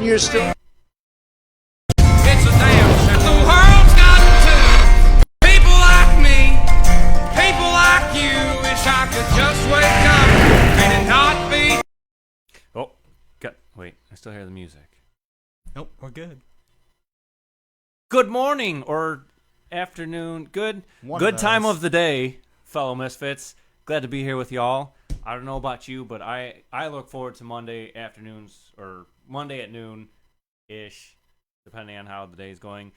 You're still. It's a damn shame. The world's gotten to people like me, people like you. Wish I could just wake up and it not be. Oh, wait, I still hear the music. Nope, we're good. Good morning or afternoon. Good time of the day, fellow Misfits. Glad to be here with y'all. I don't know about you, but I look forward to Monday afternoons or Monday at noon-ish, depending on how the day's going,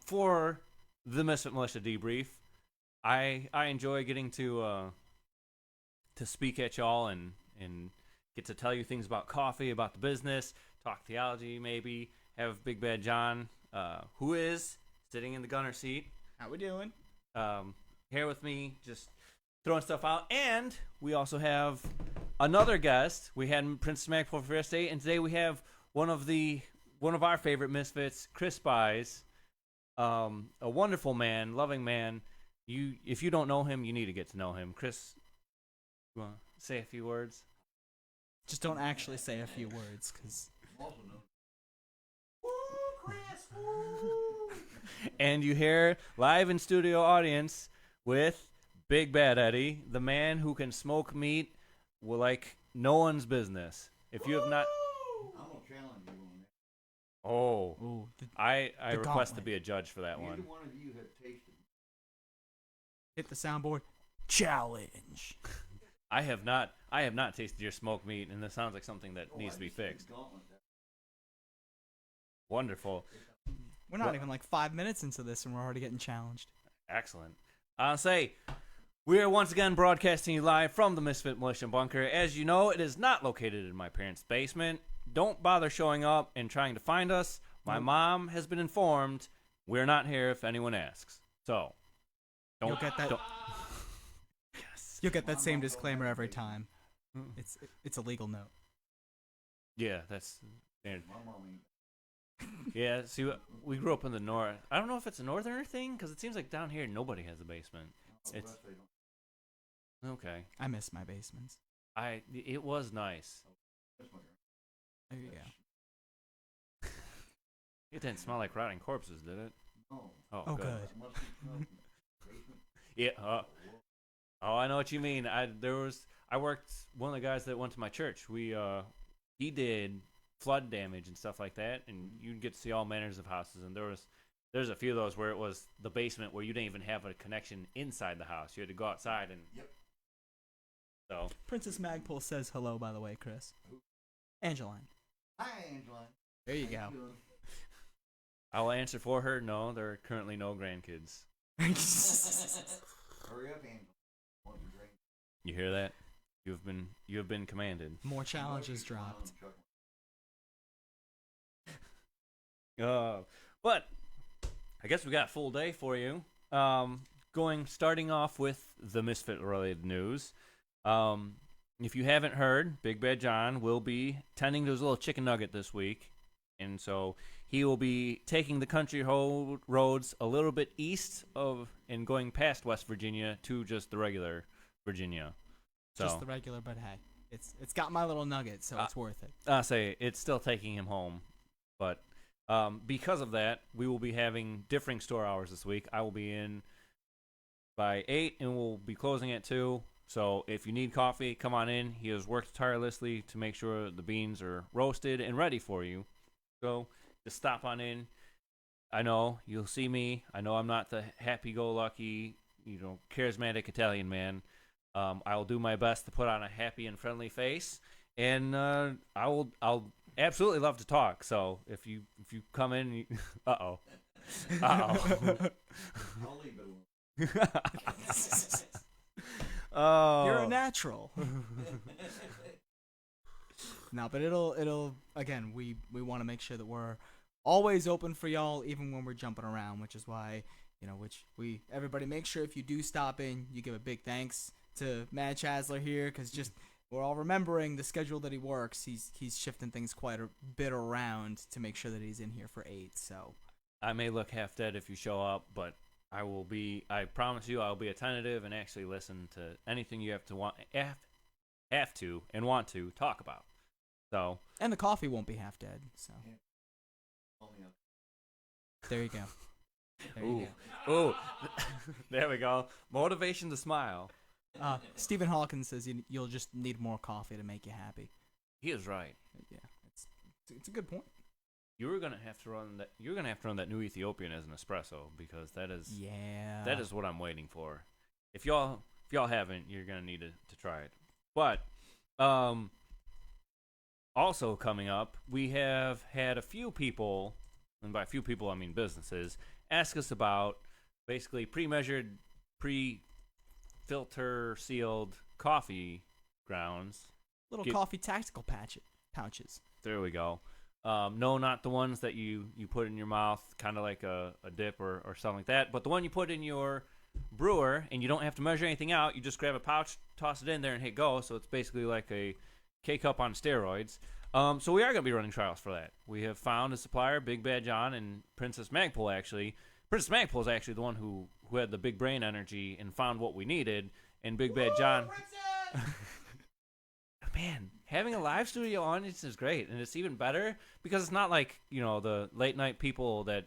for the Misfit Militia Debrief. I enjoy getting to speak at y'all and get to tell you things about coffee, about the business, talk theology maybe, have Big Bad John, who is sitting in the gunner seat. How we doing? Here with me, just throwing stuff out. And we also have another guest. We had Princess Magpul for yesterday, and today we have one of our favorite Misfits, Chris Spies. A wonderful man, loving man. If you don't know him, you need to get to know him. Chris, you want to say a few words? Just don't actually say a few words, because... And you hear live in studio audience with Big Bad Eddie, the man who can smoke meat like no one's business. If you have not... I'm gonna challenge you on that. Oh. Ooh, I request gauntlet. to be a judge for that one. Neither one of you have tasted. hit the soundboard. Challenge. I have not tasted your smoked meat, and this sounds like something that needs to be fixed. Wonderful. We're not even like 5 minutes into this, and we're already getting challenged. Excellent. We are once again broadcasting you live from the Misfit Militia Bunker. As you know, it is not located in my parents' basement. Don't bother showing up and trying to find us. My mom has been informed we're not here if anyone asks. So, don't You'll get that. Yes. You'll get that same disclaimer every time. It's a legal note. Yeah, that's standard. My mom ain't. Yeah, see, we grew up in the north. I don't know if it's a northern thing, because it seems like down here nobody has a basement. It's okay. I miss my basements. It was nice. There you go. It didn't smell like rotting corpses, did it? No. Oh, good. Yeah. Oh, I know what you mean. I worked one of the guys that went to my church. He did flood damage and stuff like that, and you'd get to see all manners of houses. And there's a few of those where it was the basement where you didn't even have a connection inside the house. You had to go outside and. Yep. So. Princess Magpul says hello, by the way, Chris. Angeline. Hi, Angeline. There you go. I'll answer for her. No, there are currently no grandkids. Hurry up, Angeline. Want your drink? You hear that? You have been commanded. More challenges dropped. But I guess we got a full day for you. Starting off with the Misfit related news. If you haven't heard, Big Bad John will be tending to his little chicken nugget this week, and so he will be taking the country roads a little bit east of and going past West Virginia to just the regular Virginia. So, Just the regular, but hey, it's got my little nugget, so it's worth it. I say it's still taking him home, but because of that, we will be having differing store hours this week. I will be in by 8, and we'll be closing at 2. So if you need coffee, come on in. He has worked tirelessly to make sure the beans are roasted and ready for you. So just stop on in. I know you'll see me. I know I'm not the happy-go-lucky, charismatic Italian man. I'll do my best to put on a happy and friendly face, and I'll absolutely love to talk. So if you come in, uh-oh. I'll leave it alone. Oh, You're a natural. No, but it'll again. We want to make sure that we're always open for y'all, even when we're jumping around. Which is why everybody make sure if you do stop in, you give a big thanks to Mad Chazzler here, because just we're all remembering the schedule that he works. He's shifting things quite a bit around to make sure that he's in here for 8. So I may look half dead if you show up, but I promise you I'll be attentive and actually listen to anything you have to want to talk about. So And the coffee won't be half dead. So Call me up. there you go. There you go. ooh, there we go. Motivation to smile. Stephen Hawking says you'll just need more coffee to make you happy. He is right. Yeah, it's a good point. You're gonna have to run that. You're gonna have to run that new Ethiopian as an espresso because that is what I'm waiting for. If y'all haven't, you're gonna need to try it. But also coming up, we have had a few people, and by a few people I mean businesses, ask us about basically pre-measured, pre-filter sealed coffee grounds. Little coffee tactical pouches. There we go. No, not the ones that you put in your mouth, kind of like a dip or something like that, but the one you put in your brewer, and you don't have to measure anything out. You just grab a pouch, toss it in there, and hit go. So it's basically like a K-Cup on steroids. So we are going to be running trials for that. We have found a supplier, Big Bad John and Princess Magpul, actually. Princess Magpul is actually the one who had the big brain energy and found what we needed, and Big Bad John... Man, having a live studio audience is great, and it's even better because it's not like, the late night people that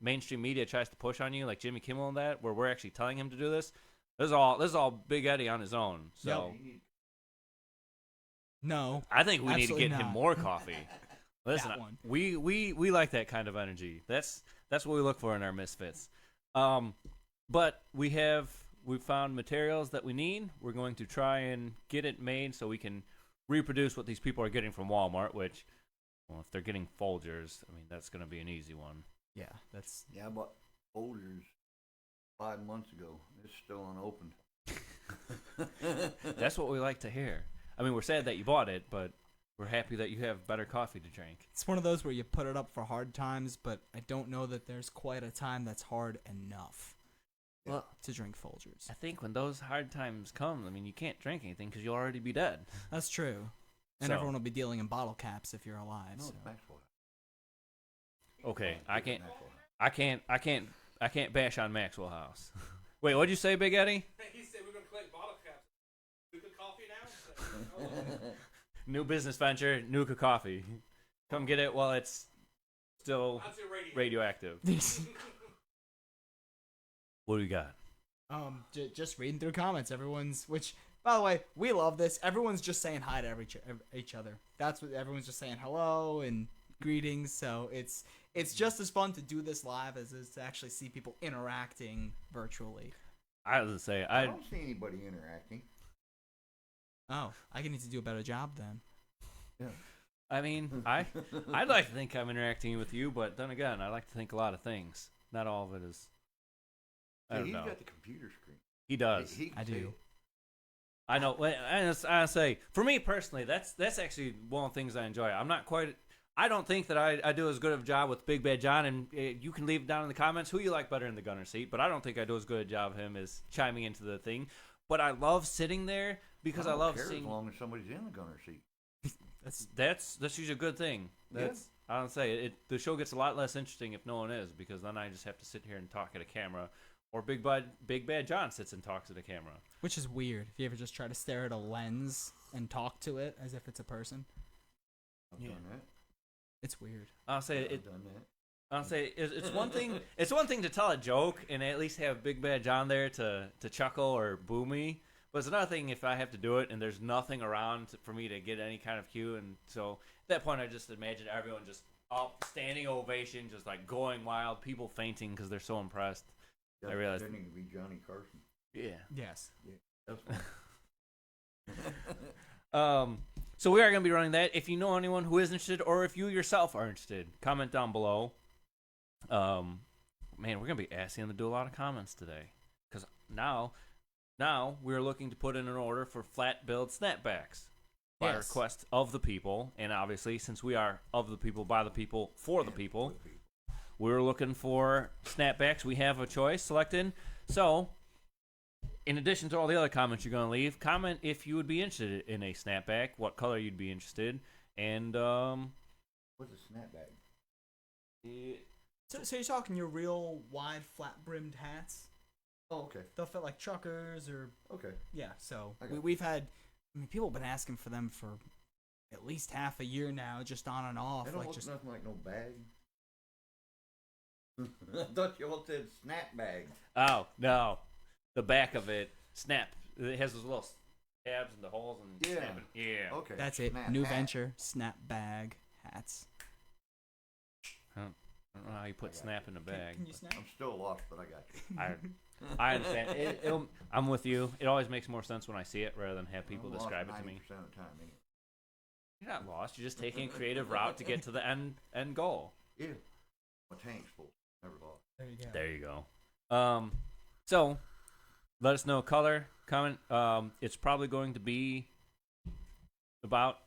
mainstream media tries to push on you, like Jimmy Kimmel and that, where we're actually telling him to do this. This is all Big Eddie on his own. So no, I think we need to get him not. more coffee. Listen, That one. we like that kind of energy. That's what we look for in our misfits. But we've found materials that we need. We're going to try and get it made so we can reproduce what these people are getting from Walmart, which, well, if they're getting Folgers, I mean, that's going to be an easy one. Yeah, that's... Yeah, I bought Folgers 5 months ago. It's still unopened. That's what we like to hear. I mean, we're sad that you bought it, but we're happy that you have better coffee to drink. It's one of those where you put it up for hard times, but I don't know that there's quite a time that's hard enough. Well, to drink Folgers. I think when those hard times come, I mean, you can't drink anything because you'll already be dead. That's true. And So- everyone will be dealing in bottle caps if you're alive. No, so. it's Maxwell. Okay, I can't, Maxwell. I can't bash on Maxwell House. Wait, what'd you say, Big Eddie? He said we're going to collect bottle caps. Nuka coffee now? New business venture, Nuka Coffee. Come get it while it's still I'd say radioactive. What do we got? Just reading through comments. Which, by the way, we love this. Everyone's just saying hi to each other. That's what everyone's just saying hello and greetings. So it's just as fun to do this live as it is to actually see people interacting virtually. I was gonna say I don't see anybody interacting. Oh, I need to do a better job then. Yeah. I mean, I'd like to think I'm interacting with you, but then again, I like to think a lot of things. Not all of it is. I don't He's know. got the computer screen. He does. He can I see do. it. I know. I say, for me personally, that's actually one of the things I enjoy. I'm not quite. I don't think that I do as good of a job with Big Bad John, and you can leave down in the comments who you like better in the gunner seat. But I don't think I do as good a job of him as chiming into the thing. But I love sitting there because I don't love care seeing. as long as somebody's in the gunner seat. That's usually a good thing. Yeah. I don't say the show gets a lot less interesting if no one is, because then I just have to sit here and talk at a camera, or Big Bad John sits and talks at a camera. Which is weird. If you ever just try to stare at a lens and talk to it as if it's a person, I've done that. it's weird. I'll say I've it. done that. I'll say it's one thing. It's one thing to tell a joke and at least have Big Bad John there to chuckle or boo me. But it's another thing if I have to do it and there's nothing around for me to get any kind of cue. And so at that point, I just imagine everyone just up, standing ovation, just like going wild, people fainting because they're so impressed. I realized. Pretending to be Johnny Carson. Yeah. Yes. That's So we are going to be running that. If you know anyone who is interested, or if you yourself are interested, comment down below. Man, we're going to be asking them to do a lot of comments today, because now we're looking to put in an order for flat build snapbacks by Yes. request of the people, and obviously since we are of the people, by the people, for the people, we're looking for snapbacks. We have a choice selected. So in addition to all the other comments you're going to leave, comment if you would be interested in a snapback, what color you'd be interested, and What's a snapback? So you're talking your real wide, flat-brimmed hats? Oh, okay. They'll fit like truckers or Okay. yeah. So I got we've had. I mean, people have been asking for them for at least half a year now, just on and off. They don't Like look just nothing like no bag. I thought you all said snap bag. Oh no, the back of it snap. It has those little tabs and the holes and Yeah. snapping. Yeah. Okay. that's it. snap New hat. venture, snap bag hats. I don't know how you put snap in a bag. Can you snap? I'm still lost, but I got you. I understand. I'm with you. It always makes more sense when I see it rather than have people I'm lost describe it to me. 90% of the time, anyway. You're not lost. You're just taking a creative route to get to the end goal. Yeah. My tank's full. Never lost. There you go. There you go. So let us know color, comment. It's probably going to be about.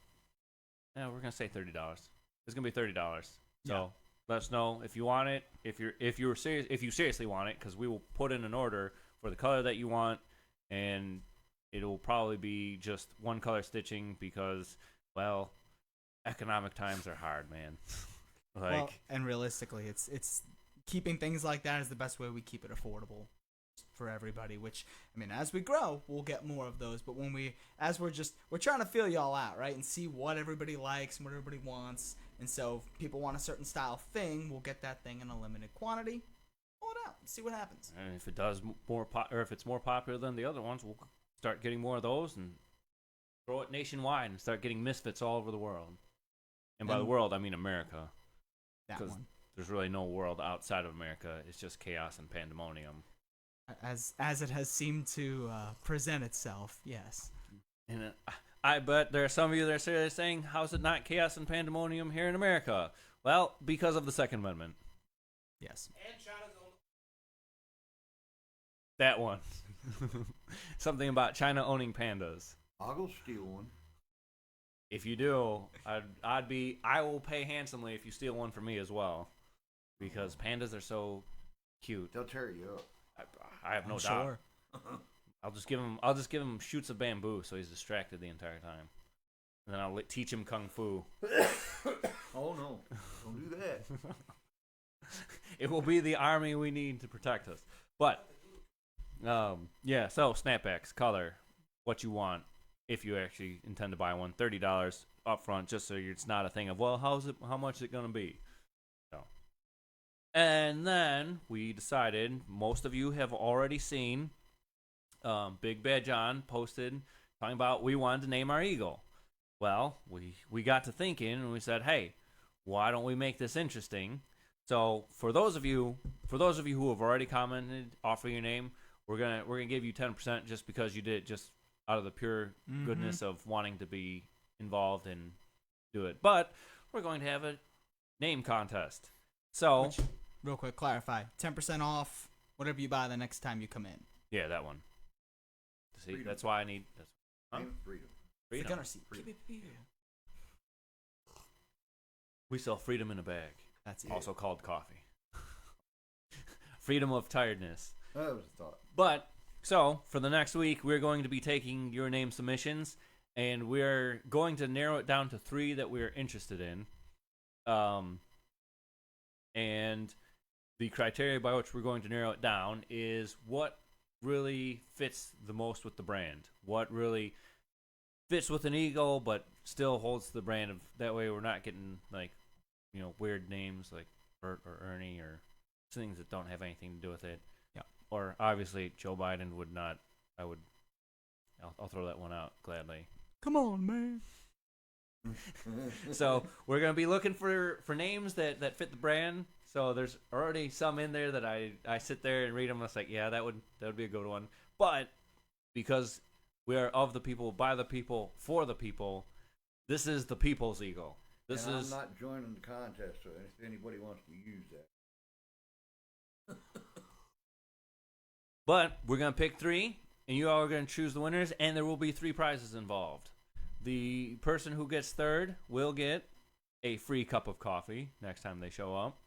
Yeah, we're gonna say $30. It's gonna be $30. So Yeah. let us know if you want it. If you seriously want it, because we will put in an order for the color that you want, and it'll probably be just one color stitching because, well, economic times are hard, man. Well, and realistically, it's keeping things like that is the best way we keep it affordable for everybody. Which, I mean, as we grow, we'll get more of those. But we're trying to feel y'all out, right, and see what everybody likes and what everybody wants. And so, if people want a certain style thing, we'll get that thing in a limited quantity. Pull it out, see what happens. And if it does or if it's more popular than the other ones, we'll start getting more of those and throw it nationwide and start getting misfits all over the world. And by the world, I mean America. That 'Cause one, there's really no world outside of America. It's just chaos and pandemonium. as it has seemed to present itself. Yes. And I bet there are some of you that are saying, "How's it not chaos and pandemonium here in America?" Well, because of the Second Amendment. Yes. That one. Something about China owning pandas. I'll go steal one. If you do, I will pay handsomely if you steal one from me as well, because pandas are so cute. They'll tear you up. I have no I'm doubt. sure. I'll just give him shoots of bamboo so he's distracted the entire time, and then I'll teach him kung fu. Oh no! Don't do that. It will be the army we need to protect us. But yeah. So snapbacks, color, what you want. If you actually intend to buy one, $30 up front, just so it's not a thing of, well, how much is it gonna be? So, and then we decided, most of you have already seen, Big Bad John posted talking about we wanted to name our eagle. Well, we got to thinking and we said, hey, why don't we make this interesting? So for those of you who have already commented, offer your name, we're gonna give you 10% just because you did it just out of the pure goodness of wanting to be involved and do it. But we're going to have a name contest. So, Which, real quick, clarify: 10% off whatever you buy the next time you come in. yeah, that one. See, Freedom. that's why I need Huh? Name it freedom. The freedom. gunner seat. Freedom. We sell freedom in a bag, That's it. also called coffee. Freedom of tiredness. That was the thought. But so for the next week, we're going to be taking your name submissions, and we're going to narrow it down to 3 that we're interested in. And the criteria by which we're going to narrow it down is what really fits the most with the brand. What really fits with an eagle, but still holds the brand of. That way, we're not getting weird names like Bert or Ernie or things that don't have anything to do with it. Or obviously Joe Biden would not. I'll throw that one out gladly. Come on, man. So we're gonna be looking for names that fit the brand. So there's already some in there that I sit there and read them. And it's like, yeah, that would be a good one. But because we are of the people, by the people, for the people, this is the people's eagle. This and is. I'm not joining the contest, so if anybody wants to use that. But we're going to pick 3, and you all are going to choose the winners, and there will be 3 prizes involved. The person who gets 3rd will get a free cup of coffee next time they show up.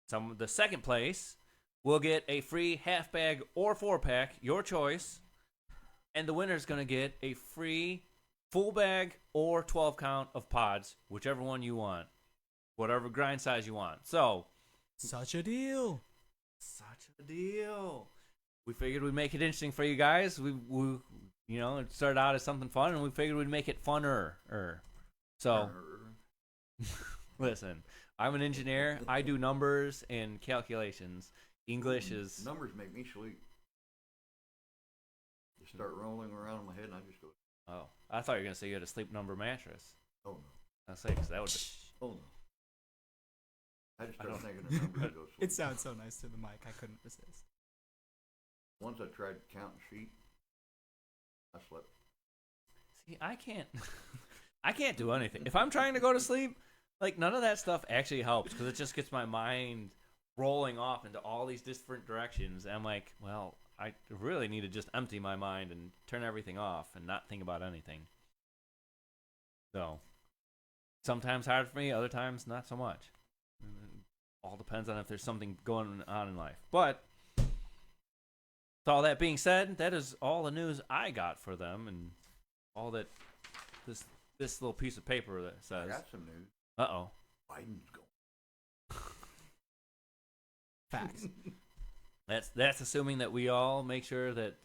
The 2nd place will get a free half bag or 4-pack, your choice. And the winner is going to get a free full bag or 12 count of pods, whichever one you want. Whatever grind size you want. So, Such a deal. such a deal. We figured we'd make it interesting for you guys. We it started out as something fun, and we figured we'd make it funner. So, listen, I'm an engineer. I do numbers and calculations. English is... Numbers make me sleep. They start rolling around in my head and I just go, Oh, I thought you were going to say you had a sleep number mattress. oh no. I say, because that would... Oh no. I just I start don't- thinking of numbers and go sleep. It sounds so nice to the mic. I couldn't resist. Once I tried counting sheep, I slept. See, I can't... I can't do anything. If I'm trying to go to sleep, like, none of that stuff actually helps, because it just gets my mind rolling off into all these different directions. And I'm like, well, I really need to just empty my mind and turn everything off and not think about anything. So, sometimes hard for me, other times not so much. All depends on if there's something going on in life. But, with all that being said, that is all the news I got for them, and all that this little piece of paper that I says. got some news. Uh-oh. Biden's going. Facts. That's assuming that we all make sure that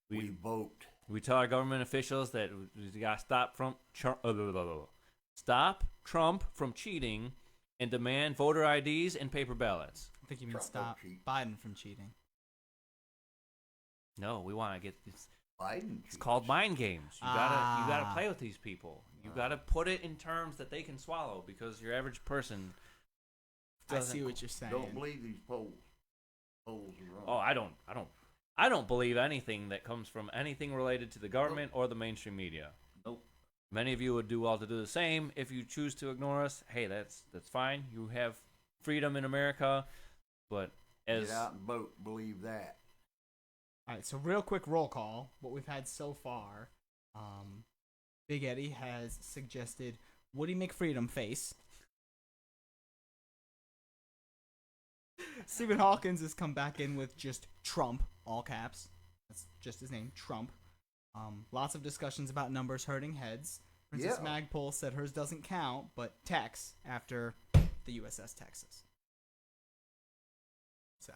We vote. we tell our government officials that we got to stop Trump from cheating and demand voter IDs and paper ballots. I think you mean Trump stop don't cheat. Biden from cheating. No, we want to get this. Biden. It's called mind games. You gotta play with these people. You gotta put it in terms that they can swallow, because your average person I doesn't. see what you're saying. Don't believe these polls. Polls are wrong. Oh, I don't believe anything that comes from anything related to the government or the mainstream media. Nope. Many of you would do well to do the same. If you choose to ignore us, hey, that's fine. You have freedom in America, but as Get out and vote. Believe that. All right, so real quick roll call. What we've had so far, Big Eddie has suggested Woody McFreedom face. Stephen Hawkins has come back in with just Trump, all caps. That's just his name, Trump. Lots of discussions about numbers hurting heads. Princess Yeah. Magpul said hers doesn't count, but Tex after the USS Texas. So.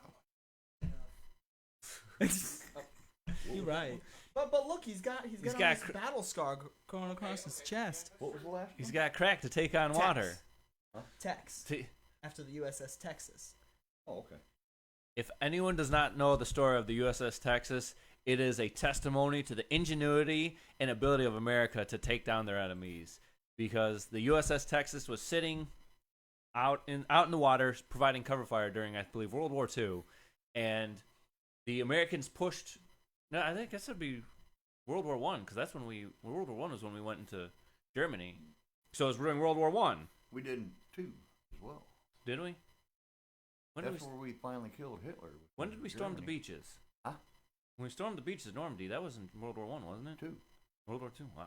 You're right. But look, he's got got this battle scar going across his chest. What was the last he's one? got crack to take on water. Tex. T- After the USS Texas. Oh, okay. If anyone does not know the story of the USS Texas, it is a testimony to the ingenuity and ability of America to take down their enemies. Because the USS Texas was sitting out in the water, providing cover fire during, I believe, World War II, and the Americans pushed. No, I think that would be World War One, because that's when World War One was when we went into Germany. So it was during World War One. We did two as well. Did we? That's where we finally killed Hitler. When did we storm the Germany. beaches? Huh? When we stormed the beaches of Normandy, that was in World War One, wasn't it? Two. World War Two. Wow.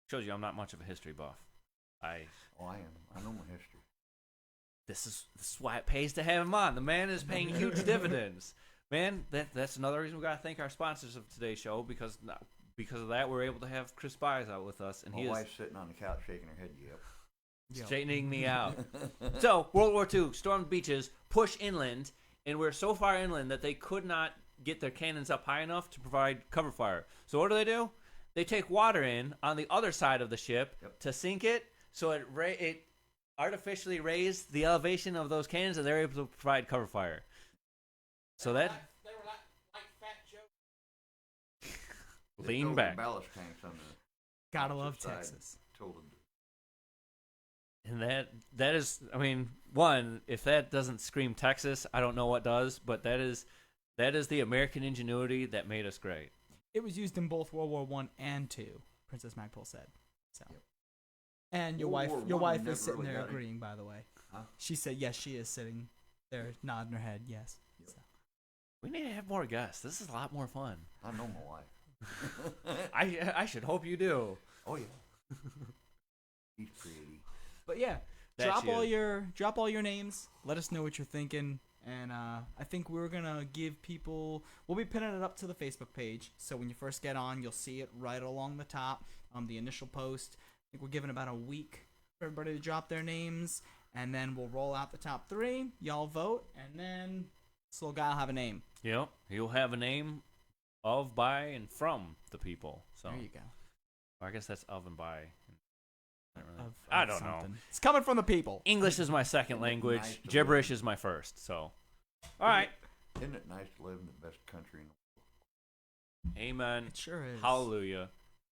Shows you I'm not much of a history buff. Oh, I am. I know my history. This is why it pays to have him on. The man is paying huge dividends. Man, that's another reason we gotta thank our sponsors of today's show, because of that we're able to have Chris Byes out with us, and My he is wife's sitting on the couch shaking her head. Yep. straightening me out. So, World War II, stormed beaches, push inland, and we're so far inland that they could not get their cannons up high enough to provide cover fire. So what do? They take water in on the other side of the ship to sink it, so it artificially raised the elevation of those cannons, and they're able to provide cover fire. So that... They were like fat Joe. They Lean told back. The ballast tanks on the Gotta love side. Texas. Told them. And that is, I mean, one, if that doesn't scream Texas, I don't know what does, but that is the American ingenuity that made us great. It was used in both World War I and II, Princess Magpul said. So. Yep. And your World wife War I is never sitting really there got it. agreeing, by the way. Huh? She said yes, she is sitting there nodding her head, yes. Yep. So. We need to have more guests. This is a lot more fun. I know my wife. I should hope you do. Oh yeah. He's pretty. But yeah, That's drop all your names. Let us know what you're thinking. And I think we're gonna give people. We'll be pinning it up to the Facebook page, so when you first get on, you'll see it right along the top. The initial post. I think we're giving about a week for everybody to drop their names, and then we'll roll out the top 3. Y'all vote, and then this little guy'll have a name. Yep, he'll have a name of, by, and from the people. So There you go. or I guess that's of and by. of I don't know. something. It's coming from the people. English is my second language. nice to Gibberish live? is my first. So, all right. Isn't it nice to live in the best country in the Amen. It sure is. Hallelujah.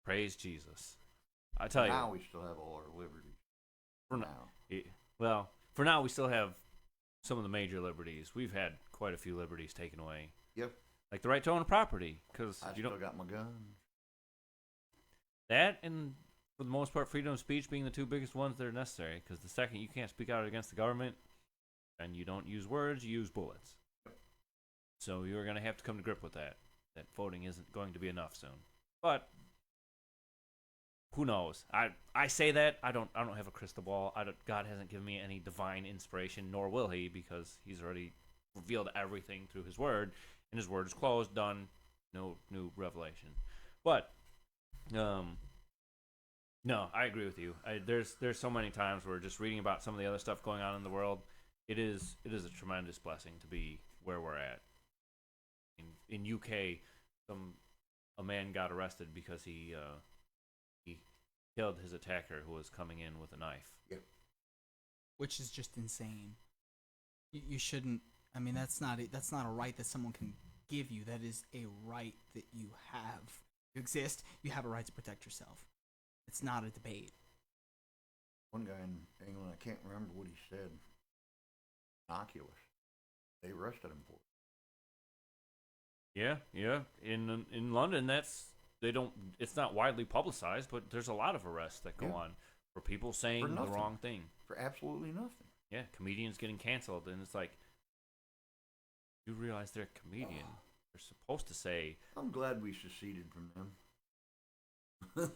Praise Jesus. I tell world? you. Now we still have all our liberties. For now. Well, for now, we still have some of the major liberties. We've had quite a few liberties taken away, Yep. like the right to own property, because I you still don't got my gun. that, and for the most part, freedom of speech being the two biggest ones that are necessary. Because the second you can't speak out against the government, and you don't use words, you use bullets. So you're going to have to come to grip with that. That voting isn't going to be enough soon. But who knows? I say that I don't have a crystal ball. God hasn't given me any divine inspiration, nor will He, because He's already revealed everything through His Word, and His Word is closed, done, no new revelation. But no, I agree with you. There's so many times where just reading about some of the other stuff going on in the world, it is a tremendous blessing to be where we're at. In UK, a man got arrested because he killed his attacker who was coming in with a knife. Yep. Which is just insane. You shouldn't. I mean, that's not a right that someone can give you. That is a right that you have. You exist. You have a right to protect yourself. It's not a debate. One guy in England, I can't remember what he said. Innocuous. They arrested him for it. Yeah. In London, it's not widely publicized, but there's a lot of arrests that go on for people saying the wrong thing. For absolutely nothing. Yeah, comedians getting canceled, and it's like, you realize they're a comedian. They're supposed to say, I'm glad we seceded from them.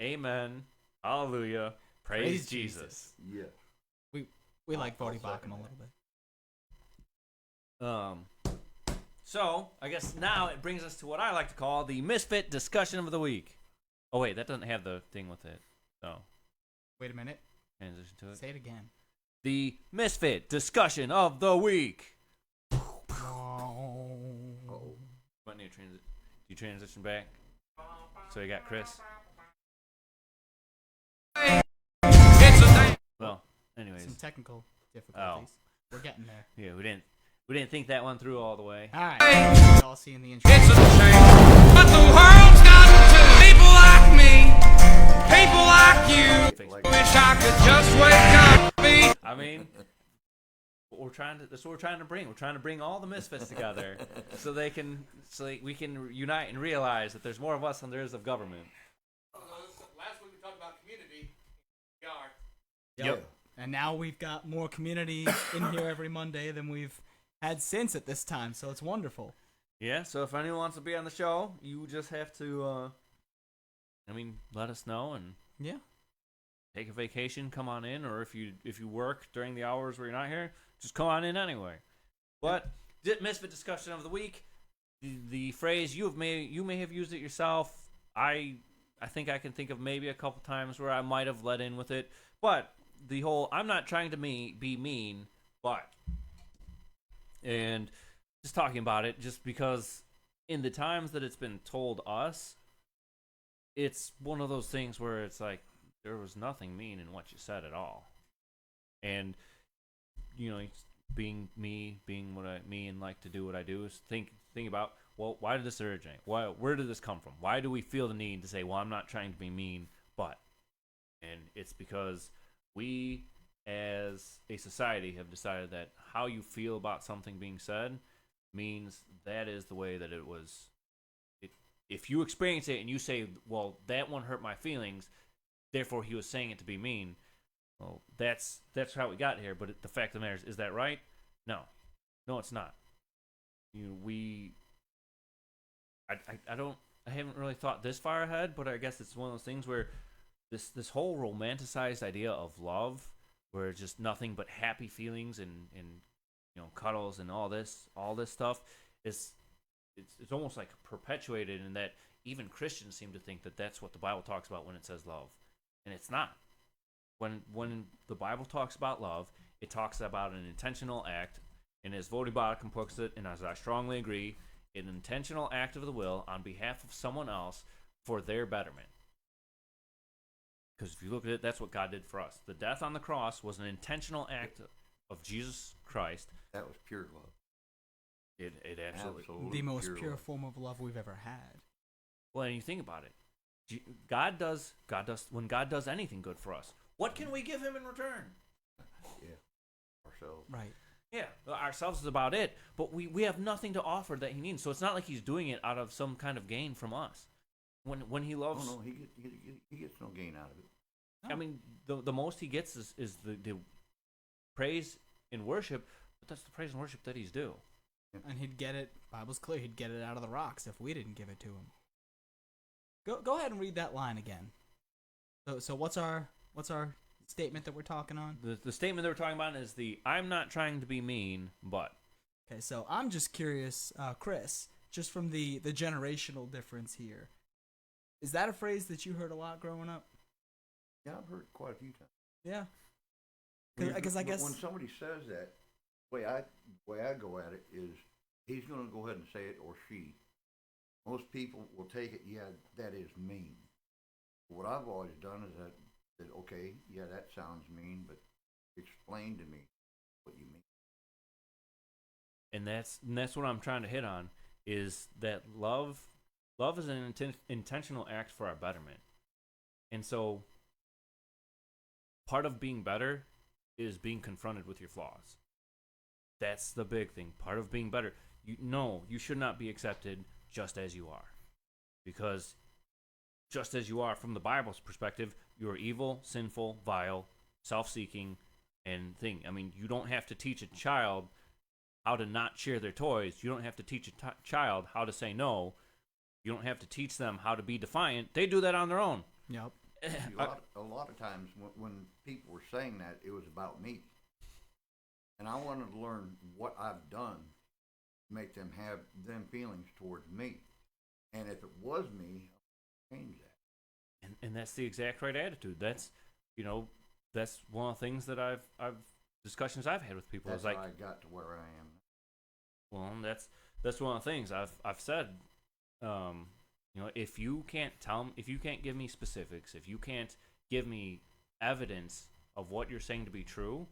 Amen, hallelujah, praise Jesus. Yeah. We like I'll Bodie second Bakken a that. little bit. So I guess now it brings us to what I like to call the Misfit discussion of the week. Oh wait, that doesn't have the thing with it. So Wait a minute. transition to it. Say it again. The Misfit discussion of the week. Uh-oh. What new you transition back? So you got Chris. Well, anyways, Some technical difficulties. We're getting there. yeah, we didn't think that one through all the way. All right. Y'all see in the intro. It's a shame, but the world's got to people like me, people like you. Wish I could just wake up, be. I mean, that's what we're trying to bring. We're trying to bring all the misfits together so we can unite and realize that there's more of us than there is of government. Last week we talked about community. Yep. And now we've got more community in here every Monday than we've had since at this time, so it's wonderful. Yeah, so if anyone wants to be on the show, you just have to, let us know and Yeah. take a vacation, come on in, or if you work during the hours where you're not here, just come on in anyway. But Misfit discussion of the week, the phrase you may have used it yourself. I think I can think of maybe a couple times where I might have let in with it, but the whole I'm not trying to be mean, but and just talking about it just because in the times that it's been told us, it's one of those things where it's like there was nothing mean in what you said at all. And being me, being what I me and like to do what I do is think about, well, why did this originate? Where did this come from? Why do we feel the need to say, well, I'm not trying to be mean, but, and it's because we as a society have decided that how you feel about something being said means that is the way that it was. If you experience it and you say, well, that one hurt my feelings, therefore he was saying it to be mean, well, that's how we got here. But the fact of the matter is that right? No, it's not. I haven't really thought this far ahead, but I guess it's one of those things where this whole romanticized idea of love, where it's just nothing but happy feelings and cuddles and all this stuff is it's almost like perpetuated in that even Christians seem to think that that's what the Bible talks about when it says love, and it's not. When the Bible talks about love, it talks about an intentional act, and as Vodibaka puts it, and as I strongly agree, an intentional act of the will on behalf of someone else for their betterment. Because if you look at it, that's what God did for us. The death on the cross was an intentional act of Jesus Christ. That was pure love. It absolutely. The most pure love. form of love we've ever had. Well, and you think about it. God does. When God does anything good for us, what can we give Him in return? Yeah, ourselves. Right. Yeah, ourselves is about it. But we have nothing to offer that He needs. So it's not like He's doing it out of some kind of gain from us. When He loves, No, he gets no gain out of it. I mean, the most He gets is the praise and worship. But that's the praise and worship that He's due. And He'd get it. Bible's clear. He'd get it out of the rocks if we didn't give it to Him. Go ahead and read that line again. So what's our statement that we're talking on? The statement that we're talking about is I'm not trying to be mean, but. Okay, so I'm just curious, Chris, just from the generational difference here. Is that a phrase that you heard a lot growing up? Yeah, I've heard it quite a few times. Yeah. When Because I guess when somebody says that, the way I go at it is he's going to go ahead and say it, or she. Most people will take it, yeah, that is mean. What I've always done is I said, okay, yeah, that sounds mean, but explain to me what you mean. And that's what I'm trying to hit on, is that love is an intentional act for our betterment. And so part of being better is being confronted with your flaws. That's the big thing. Part of being better. You should not be accepted just as you are. Because just as you are, from the Bible's perspective, you are evil, sinful, vile, self-seeking, and thing. I mean, you don't have to teach a child how to not share their toys. You don't have to teach a child how to say no. You don't have to teach them how to be defiant. They do that on their own. Yep. A lot of times when people were saying that, it was about me. And I wanted to learn what I've done to make them have them feelings towards me. And if it was me, I'll change that. And that's the exact right attitude. That's one of the things that I've discussions I've had with people. That's is like, how I got to where I am. well, that's one of the things I've said. If you can't give me specifics, if you can't give me evidence of what you're saying to be true,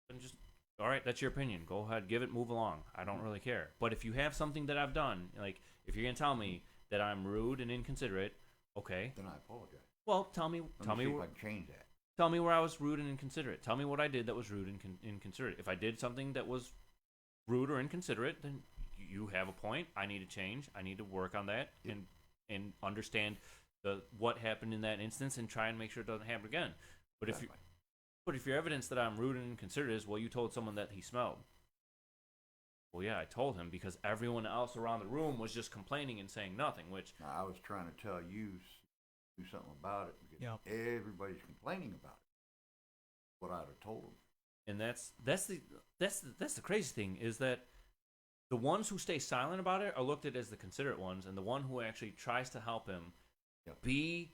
then just, all right, that's your opinion. Go ahead, give it, move along. I don't really care. But if you have something that I've done, like if you're gonna tell me that I'm rude and inconsiderate, okay, Then I apologize. well, tell me Let me see if I can change that. Tell me where I was rude and inconsiderate. Tell me what I did that was rude and inconsiderate. If I did something that was rude or inconsiderate, then you have a point. I need to change. I need to work on that and understand what happened in that instance and try and make sure it doesn't happen again. But if your evidence that I'm rude and inconsiderate is, well, you told someone that he smelled. Well, yeah, I told him because everyone else around the room was just complaining and saying nothing, which Now, I was trying to tell you do something about it because Yep. everybody's complaining about it. What I'd have told them. and that's the crazy thing is that the ones who stay silent about it are looked at as the considerate ones, and the one who actually tries to help him Yep. be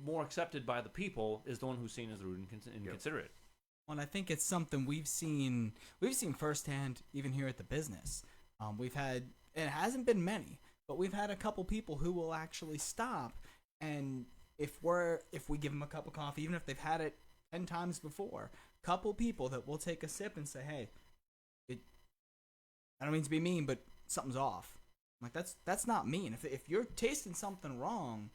more accepted by the people is the one who's seen as rude and inconsiderate. Well, and I think it's something we've seen firsthand even here at the business. We've had, it hasn't been many, but we've had a couple people who will actually stop, and if we give them a cup of coffee, even if they've had it 10 times before, couple people that will take a sip and say, hey, I don't mean to be mean, but something's off. I'm like, that's not mean. If you're tasting something wrong,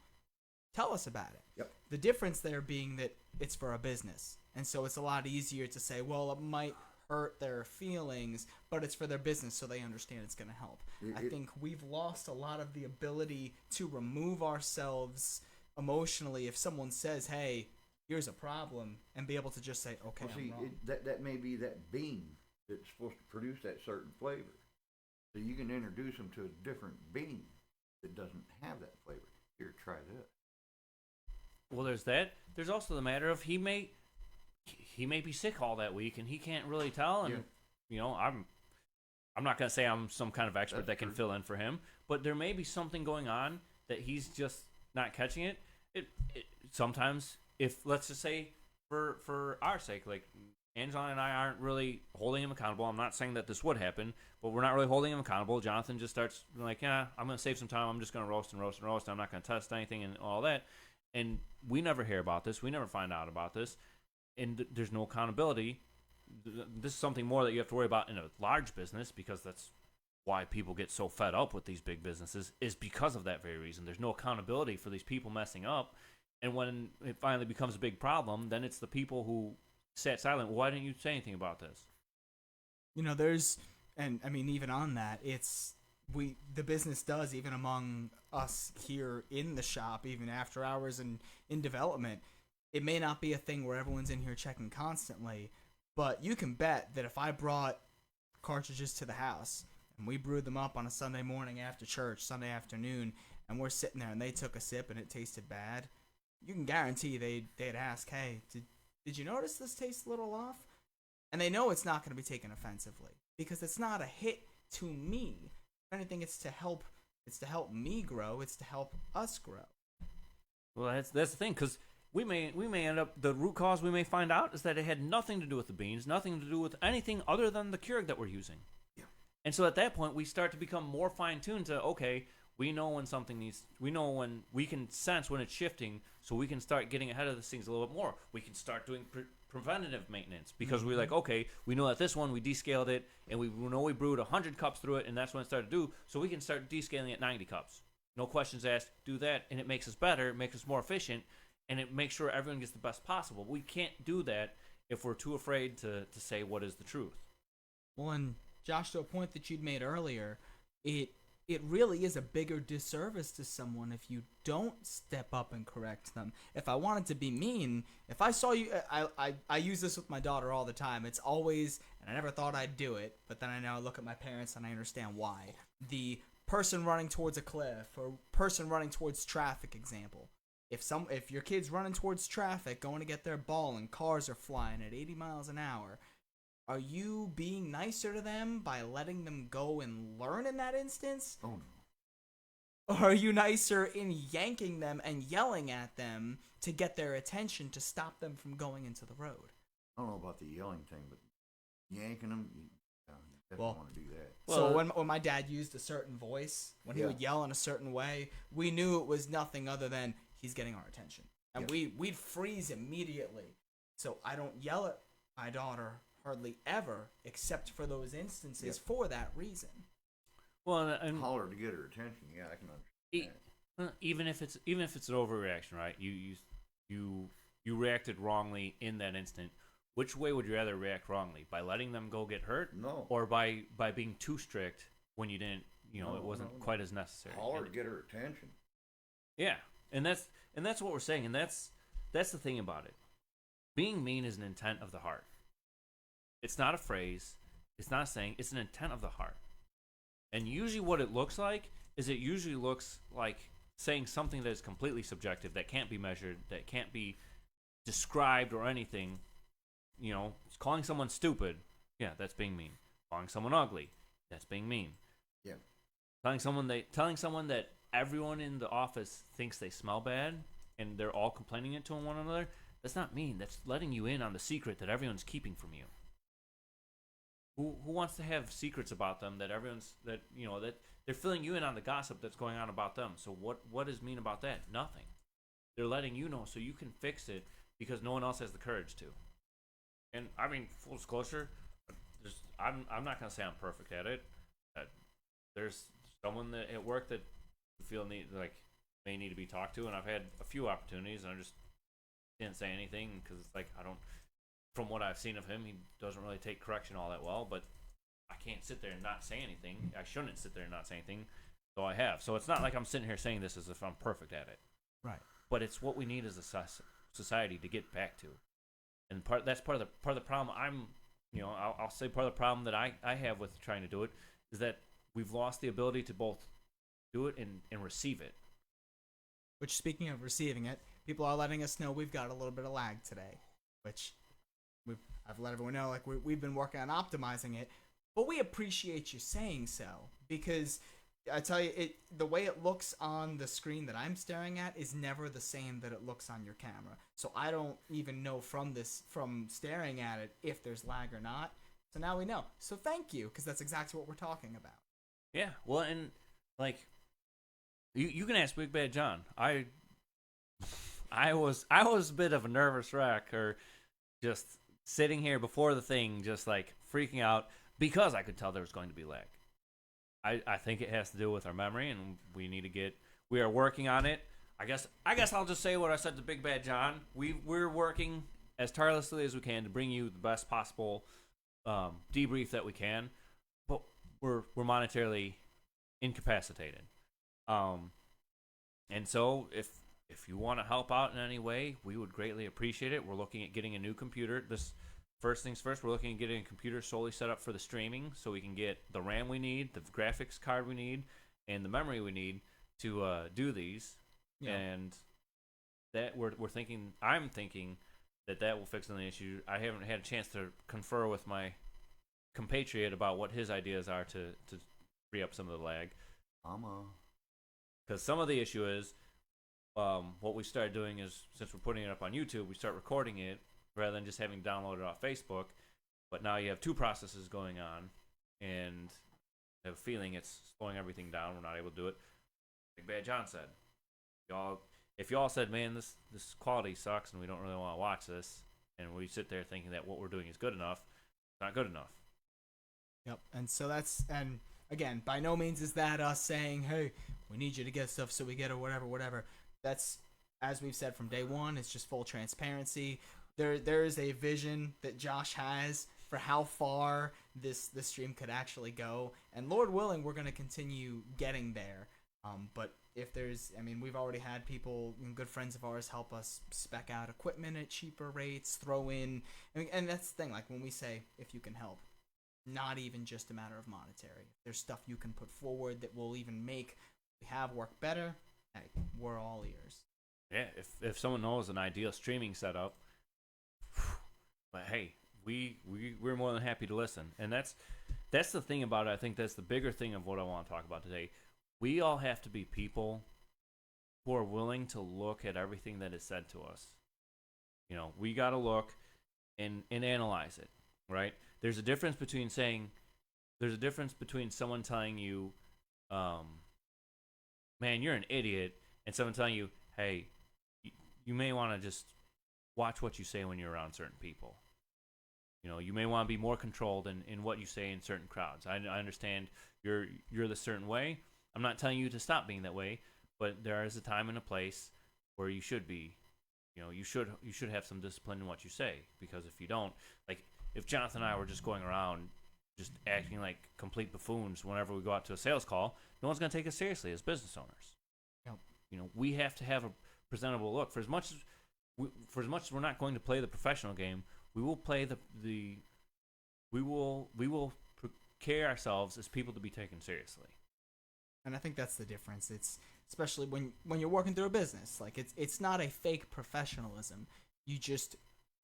tell us about it. Yep. The difference there being that it's for a business, and so it's a lot easier to say, well, it might hurt their feelings, but it's for their business, so they understand it's going to help. I think we've lost a lot of the ability to remove ourselves emotionally if someone says, hey, here's a problem, and be able to just say, okay, Well, I'm see, wrong. that may be that bean that's supposed to produce that certain flavor. So you can introduce them to a different bean that doesn't have that flavor. Here, try this. Well, there's that. There's also the matter of he may be sick all that week and he can't really tell. And I'm not gonna say I'm some kind of expert that can fill in for him, but there may be something going on that he's just not catching it. It sometimes, if let's just say for our sake, like Angela and I aren't really holding him accountable. I'm not saying that this would happen, but we're not really holding him accountable. Jonathan just starts like, yeah, I'm gonna save some time. I'm just gonna roast and roast and roast. I'm not gonna test anything and all that. and we never hear about this. We never find out about this, and there's no accountability. This is something more that you have to worry about in a large business, because that's why people get so fed up with these big businesses, is because of that very reason. There's no accountability for these people messing up, and when it finally becomes a big problem, then it's the people who sat silent. Why didn't you say anything about this? And I mean, even on that, the business does, even among us here in the shop, even after hours and in development, it may not be a thing where everyone's in here checking constantly, but you can bet that if I brought cartridges to the house and we brewed them up on a Sunday morning after church, Sunday afternoon, and we're sitting there and they took a sip and it tasted bad, you can guarantee they'd ask, hey, did you notice this tastes a little off? And they know it's not going to be taken offensively, because it's not a hit to me. If anything, it's to help me grow. It's to help us grow. Well, that's the thing, because we may end up, the root cause we may find out is that it had nothing to do with the beans, nothing to do with anything other than the Keurig that we're using. Yeah. And so at that point, we start to become more fine-tuned to, okay, we know when something needs, we know when we can sense when it's shifting, so we can start getting ahead of these things a little bit more. We can start doing preventative maintenance, because we're like, okay, we know that this one we descaled it, and we know we brewed 100 cups through it, and that's when it started to do, so we can start descaling at 90 cups. No questions asked, do that, and it makes us better, it makes us more efficient, and it makes sure everyone gets the best possible. We can't do that if we're too afraid to say what is the truth. Well, and Josh, to a point that you'd made earlier, it really is a bigger disservice to someone if you don't step up and correct them. If I wanted to be mean, if I saw you, I use this with my daughter all the time. It's always, and I never thought I'd do it, but then I now look at my parents and I understand why. The person running towards a cliff or person running towards traffic example. If your kid's running towards traffic, going to get their ball, and cars are flying at 80 miles an hour, are you being nicer to them by letting them go and learn in that instance? Oh, no. Or are you nicer in yanking them and yelling at them to get their attention to stop them from going into the road? I don't know about the yelling thing, but yanking them, you definitely want to do that. So when my dad used a certain voice, when he would yell in a certain way, we knew it was nothing other than he's getting our attention. And we'd freeze immediately. So I don't yell at my daughter hardly ever, except for those instances for that reason. Well, and holler to get her attention. Yeah, I can understand. Even if it's an overreaction, right? You reacted wrongly in that instant. Which way would you rather react wrongly? By letting them go get hurt? No. Or by being too strict when you didn't, it wasn't quite as necessary. Holler to get her attention. Yeah, and that's what we're saying, and that's the thing about it. Being mean is an intent of the heart. It's not a phrase. It's not a saying. It's an intent of the heart. And usually what it looks like is it usually looks like saying something that is completely subjective, that can't be measured, that can't be described or anything. Calling someone stupid, yeah, that's being mean. Calling someone ugly, that's being mean. Yeah. Telling someone that everyone in the office thinks they smell bad and they're all complaining it to one another, that's not mean. That's letting you in on the secret that everyone's keeping from you. Who wants to have secrets about them that that they're filling you in on the gossip that's going on about them? So what is mean about that? Nothing. They're letting you know so you can fix it because no one else has the courage to. And I mean, full disclosure, I'm not gonna say I'm perfect at it. There's someone at work that I feel may need to be talked to, and I've had a few opportunities, and I just didn't say anything because it's like I don't. From what I've seen of him, he doesn't really take correction all that well, but I can't sit there and not say anything. I shouldn't sit there and not say anything, so I have. So it's not like I'm sitting here saying this as if I'm perfect at it. Right. But it's what we need as a society to get back to. And that's part of the problem. I'll say part of the problem that I have with trying to do it is that we've lost the ability to both do it and receive it. Which, speaking of receiving it, people are letting us know we've got a little bit of lag today, which I've let everyone know, we've been working on optimizing it, but we appreciate you saying so, because I tell you, the way it looks on the screen that I'm staring at is never the same that it looks on your camera. So I don't even know from staring at it if there's lag or not. So now we know. So thank you, because that's exactly what we're talking about. Yeah, well, and you can ask Big Bad John. I was a bit of a nervous wreck, or just sitting here before the thing, just like freaking out because I could tell there was going to be lag. I think it has to do with our memory, and we are working on it. I guess I'll just say what I said to Big Bad John. We're working as tirelessly as we can to bring you the best possible debrief that we can, but we're monetarily incapacitated. And so if you want to help out in any way, we would greatly appreciate it. We're looking at getting a new computer. This first things first, we're looking at getting a computer solely set up for the streaming, so we can get the RAM we need, the graphics card we need, and the memory we need to do these. Yeah. And that I'm thinking that will fix the issue. I haven't had a chance to confer with my compatriot about what his ideas are to free up some of the lag. Because some of the issue is, what we started doing is, since we're putting it up on YouTube, we start recording it rather than just having downloaded off Facebook. But now you have two processes going on, and I have a feeling it's slowing everything down. We're not able to do it. Big Bad John said, if y'all said, man, this quality sucks and we don't really want to watch this, and we sit there thinking that what we're doing is good enough, it's not good enough. Yep. And so and again, by no means is that us saying, hey, we need you to get stuff so we get it, whatever. That's, as we've said from day one, it's just full transparency. There is a vision that Josh has for how far this stream could actually go, and Lord willing, we're going to continue getting there. But if we've already had people, good friends of ours, help us spec out equipment at cheaper rates, throw in, and that's the thing, like when we say, if you can help, not even just a matter of monetary. If there's stuff you can put forward that will even make we have work better, hey, we're all ears. Yeah, if someone knows an ideal streaming setup, but hey, we're more than happy to listen. And that's the thing about it. I think that's the bigger thing of what I want to talk about today. We all have to be people who are willing to look at everything that is said to us. We got to look and analyze it, right? There's a difference between someone telling you, man, you're an idiot, and someone telling you, hey, you may want to just watch what you say when you're around certain people. You may want to be more controlled in what you say in certain crowds. I understand you're the certain way. I'm not telling you to stop being that way, but there is a time and a place where you should be. You should have some discipline in what you say, because if you don't, like if Jonathan and I were just going around just acting like complete buffoons whenever we go out to a sales call, no one's going to take us seriously as business owners. Yep. We have to have a presentable look. For as much as we're not going to play the professional game, we will play we will carry ourselves as people to be taken seriously. And I think that's the difference. It's especially when you're working through a business. Like it's not a fake professionalism. You just,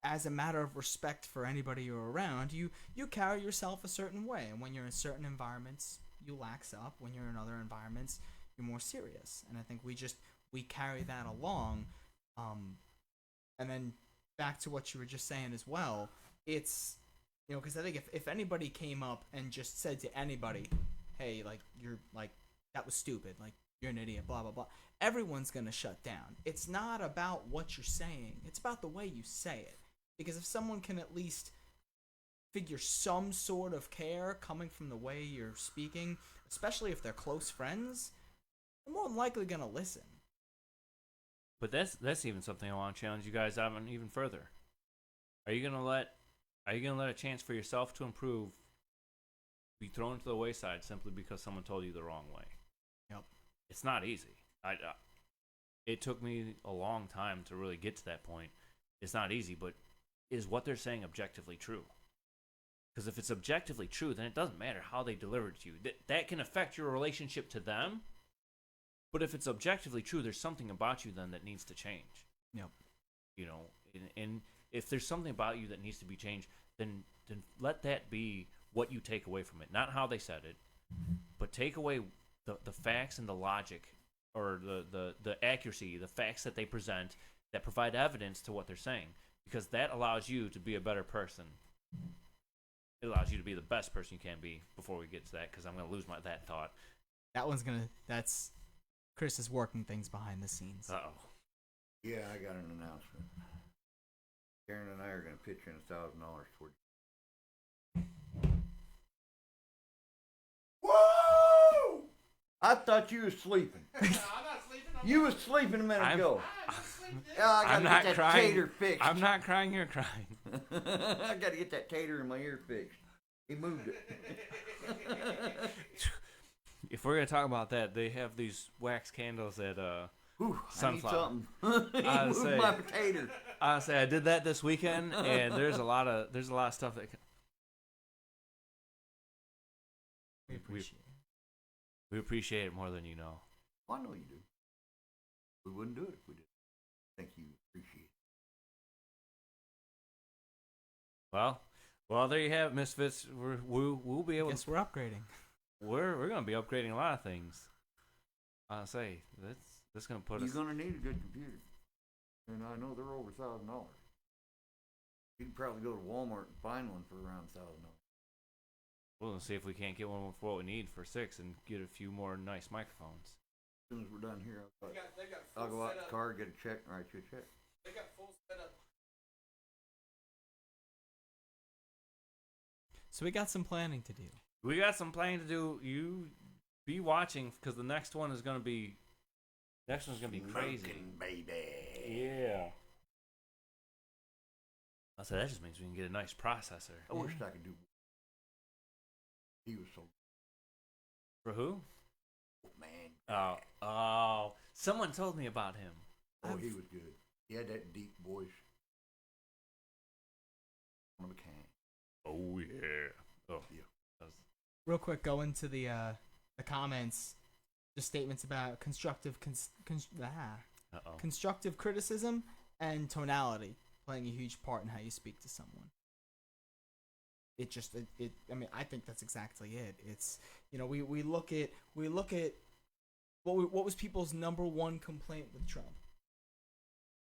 as a matter of respect for anybody you're around, you carry yourself a certain way. And when you're in certain environments, you lax up. When you're in other environments, you're more serious. And I think we carry that along. And then back to what you were just saying as well, it's, because I think if anybody came up and just said to anybody, hey, like, you're like, that was stupid, like, you're an idiot, blah, blah, blah, everyone's going to shut down. It's not about what you're saying. It's about the way you say it. Because if someone can at least figure some sort of care coming from the way you're speaking, especially if they're close friends, they're more than likely going to listen. But that's even something I want to challenge you guys on even further. Are you gonna let a chance for yourself to improve be thrown to the wayside simply because someone told you the wrong way? Yep. It's not easy. It took me a long time to really get to that point. It's not easy, but is what they're saying objectively true? Because if it's objectively true, then it doesn't matter how they deliver it to you. That can affect your relationship to them. But if it's objectively true, there's something about you then that needs to change. Yep. And if there's something about you that needs to be changed, then let that be what you take away from it. Not how they said it, but take away the facts and the logic, or the accuracy, the facts that they present that provide evidence to what they're saying. Because that allows you to be a better person. It allows you to be the best person you can be before we get to that, because I'm going to lose that thought. That's Chris is working things behind the scenes. Uh-oh. Yeah, I got an announcement. Karen and I are going to pitch in $1,000 toward. Whoa! I thought you was sleeping. I'm not sleeping. You was sleeping a minute ago. Yeah, I I'm gotta not get that crying. tater fixed. I'm not crying. You're crying. I gotta get that tater in my ear fixed. He moved it. If we're gonna talk about that, they have these wax candles at Whew, Sunflower. I need something. He I'd moved say- my potato. Honestly, I did that this weekend, and there's a lot of stuff that We appreciate it. we appreciate it more than you know. I know you do. We wouldn't do it if we didn't. Think you appreciate it. Well, there you have it, Misfits. We'll be able. Guess we're upgrading. We're gonna be upgrading a lot of things. I say that's gonna put You're us. gonna need a good computer, and I know they're over $1,000. You can probably go to Walmart and find one for around $1,000. We'll see if we can't get one for what we need for 6 and get a few more nice microphones. As soon as we're done here, They got I'll full go out to the setup. car, get a check, and write you a check. They got full setup. So we got some planning to do. We got some planning to do. You be watching because the next one is gonna be. Next one's gonna be crazy. Smoking, baby. Yeah. I said that just means we can get a nice processor. I wish I could do. He was so For who? man. Oh! Someone told me about him. Oh, he was good. He had that deep voice. One of a kind. Oh yeah. Oh Yeah. That was- Real quick, go into the comments. Just statements about constructive Uh-oh. constructive criticism and tonality playing a huge part in how you speak to someone. I mean, I think that's exactly it. It's, you know, we look at what was people's number one complaint with Trump?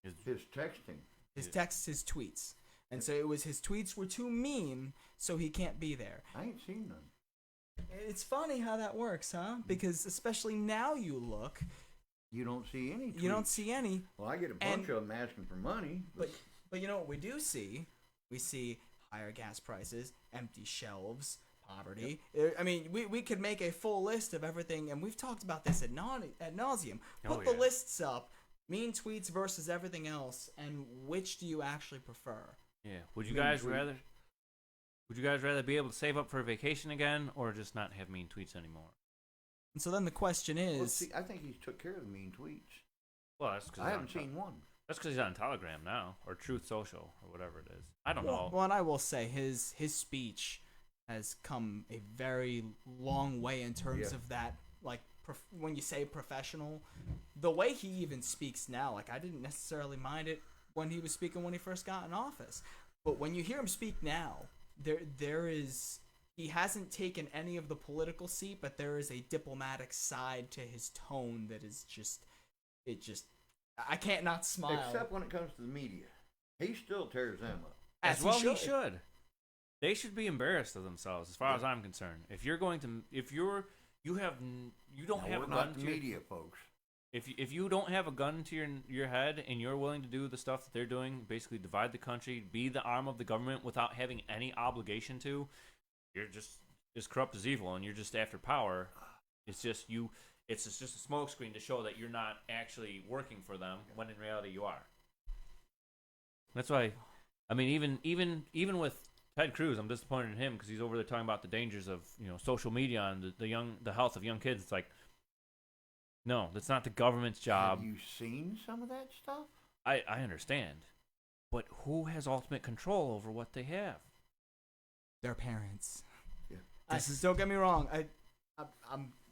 His texting. His texts, his tweets. And so it was his tweets were too mean, so he can't be there. I ain't seen none. It's funny how that works, huh? Because especially now you look, You don't see any. you don't tweets. see any. Well, I get a bunch of them asking for money. But you know what we do see? We see higher gas prices, empty shelves, poverty. I mean, we could make a full list of everything, and we've talked about this ad nauseum. Put the lists up, mean tweets versus everything else, and which do you actually prefer? Yeah. Would you Mean guys tweet. rather? Would you guys rather be able to save up for a vacation again, or just not have mean tweets anymore? And so then the question is, Well, see, I think he took care of the mean tweets. Well, that's because I haven't seen one. That's because he's on Telegram now, or Truth Social, or whatever it is. I don't know. well, and I will say his speech has come a very long way in terms Yeah. of that, like when you say professional, the way he even speaks now, like I didn't necessarily mind it when he was speaking when he first got in office, but when you hear him speak now, there is, he hasn't taken any of the political seat, but there is a diplomatic side to his tone that is just I can't not smile. Except when it comes to the media. He still tears them up. As As well, he he should. should. They should be embarrassed of themselves, as far as I'm concerned. If you're going to, you don't Now, have we're a not gun the to your, media, folks. if you don't have a gun to your head and you're willing to do the stuff that they're doing, basically divide the country, be the arm of the government without having any obligation to, you're just as corrupt as evil, and you're just after power. It's just you. It's just a smokescreen to show that you're not actually working for them, when in reality you are. That's why, I mean, even with Ted Cruz, I'm disappointed in him because he's over there talking about the dangers of social media and the health of young kids. It's like, no, that's not the government's job. Have you seen some of that stuff? I understand, but who has ultimate control over what they have? Their parents. Yeah. Don't get me wrong.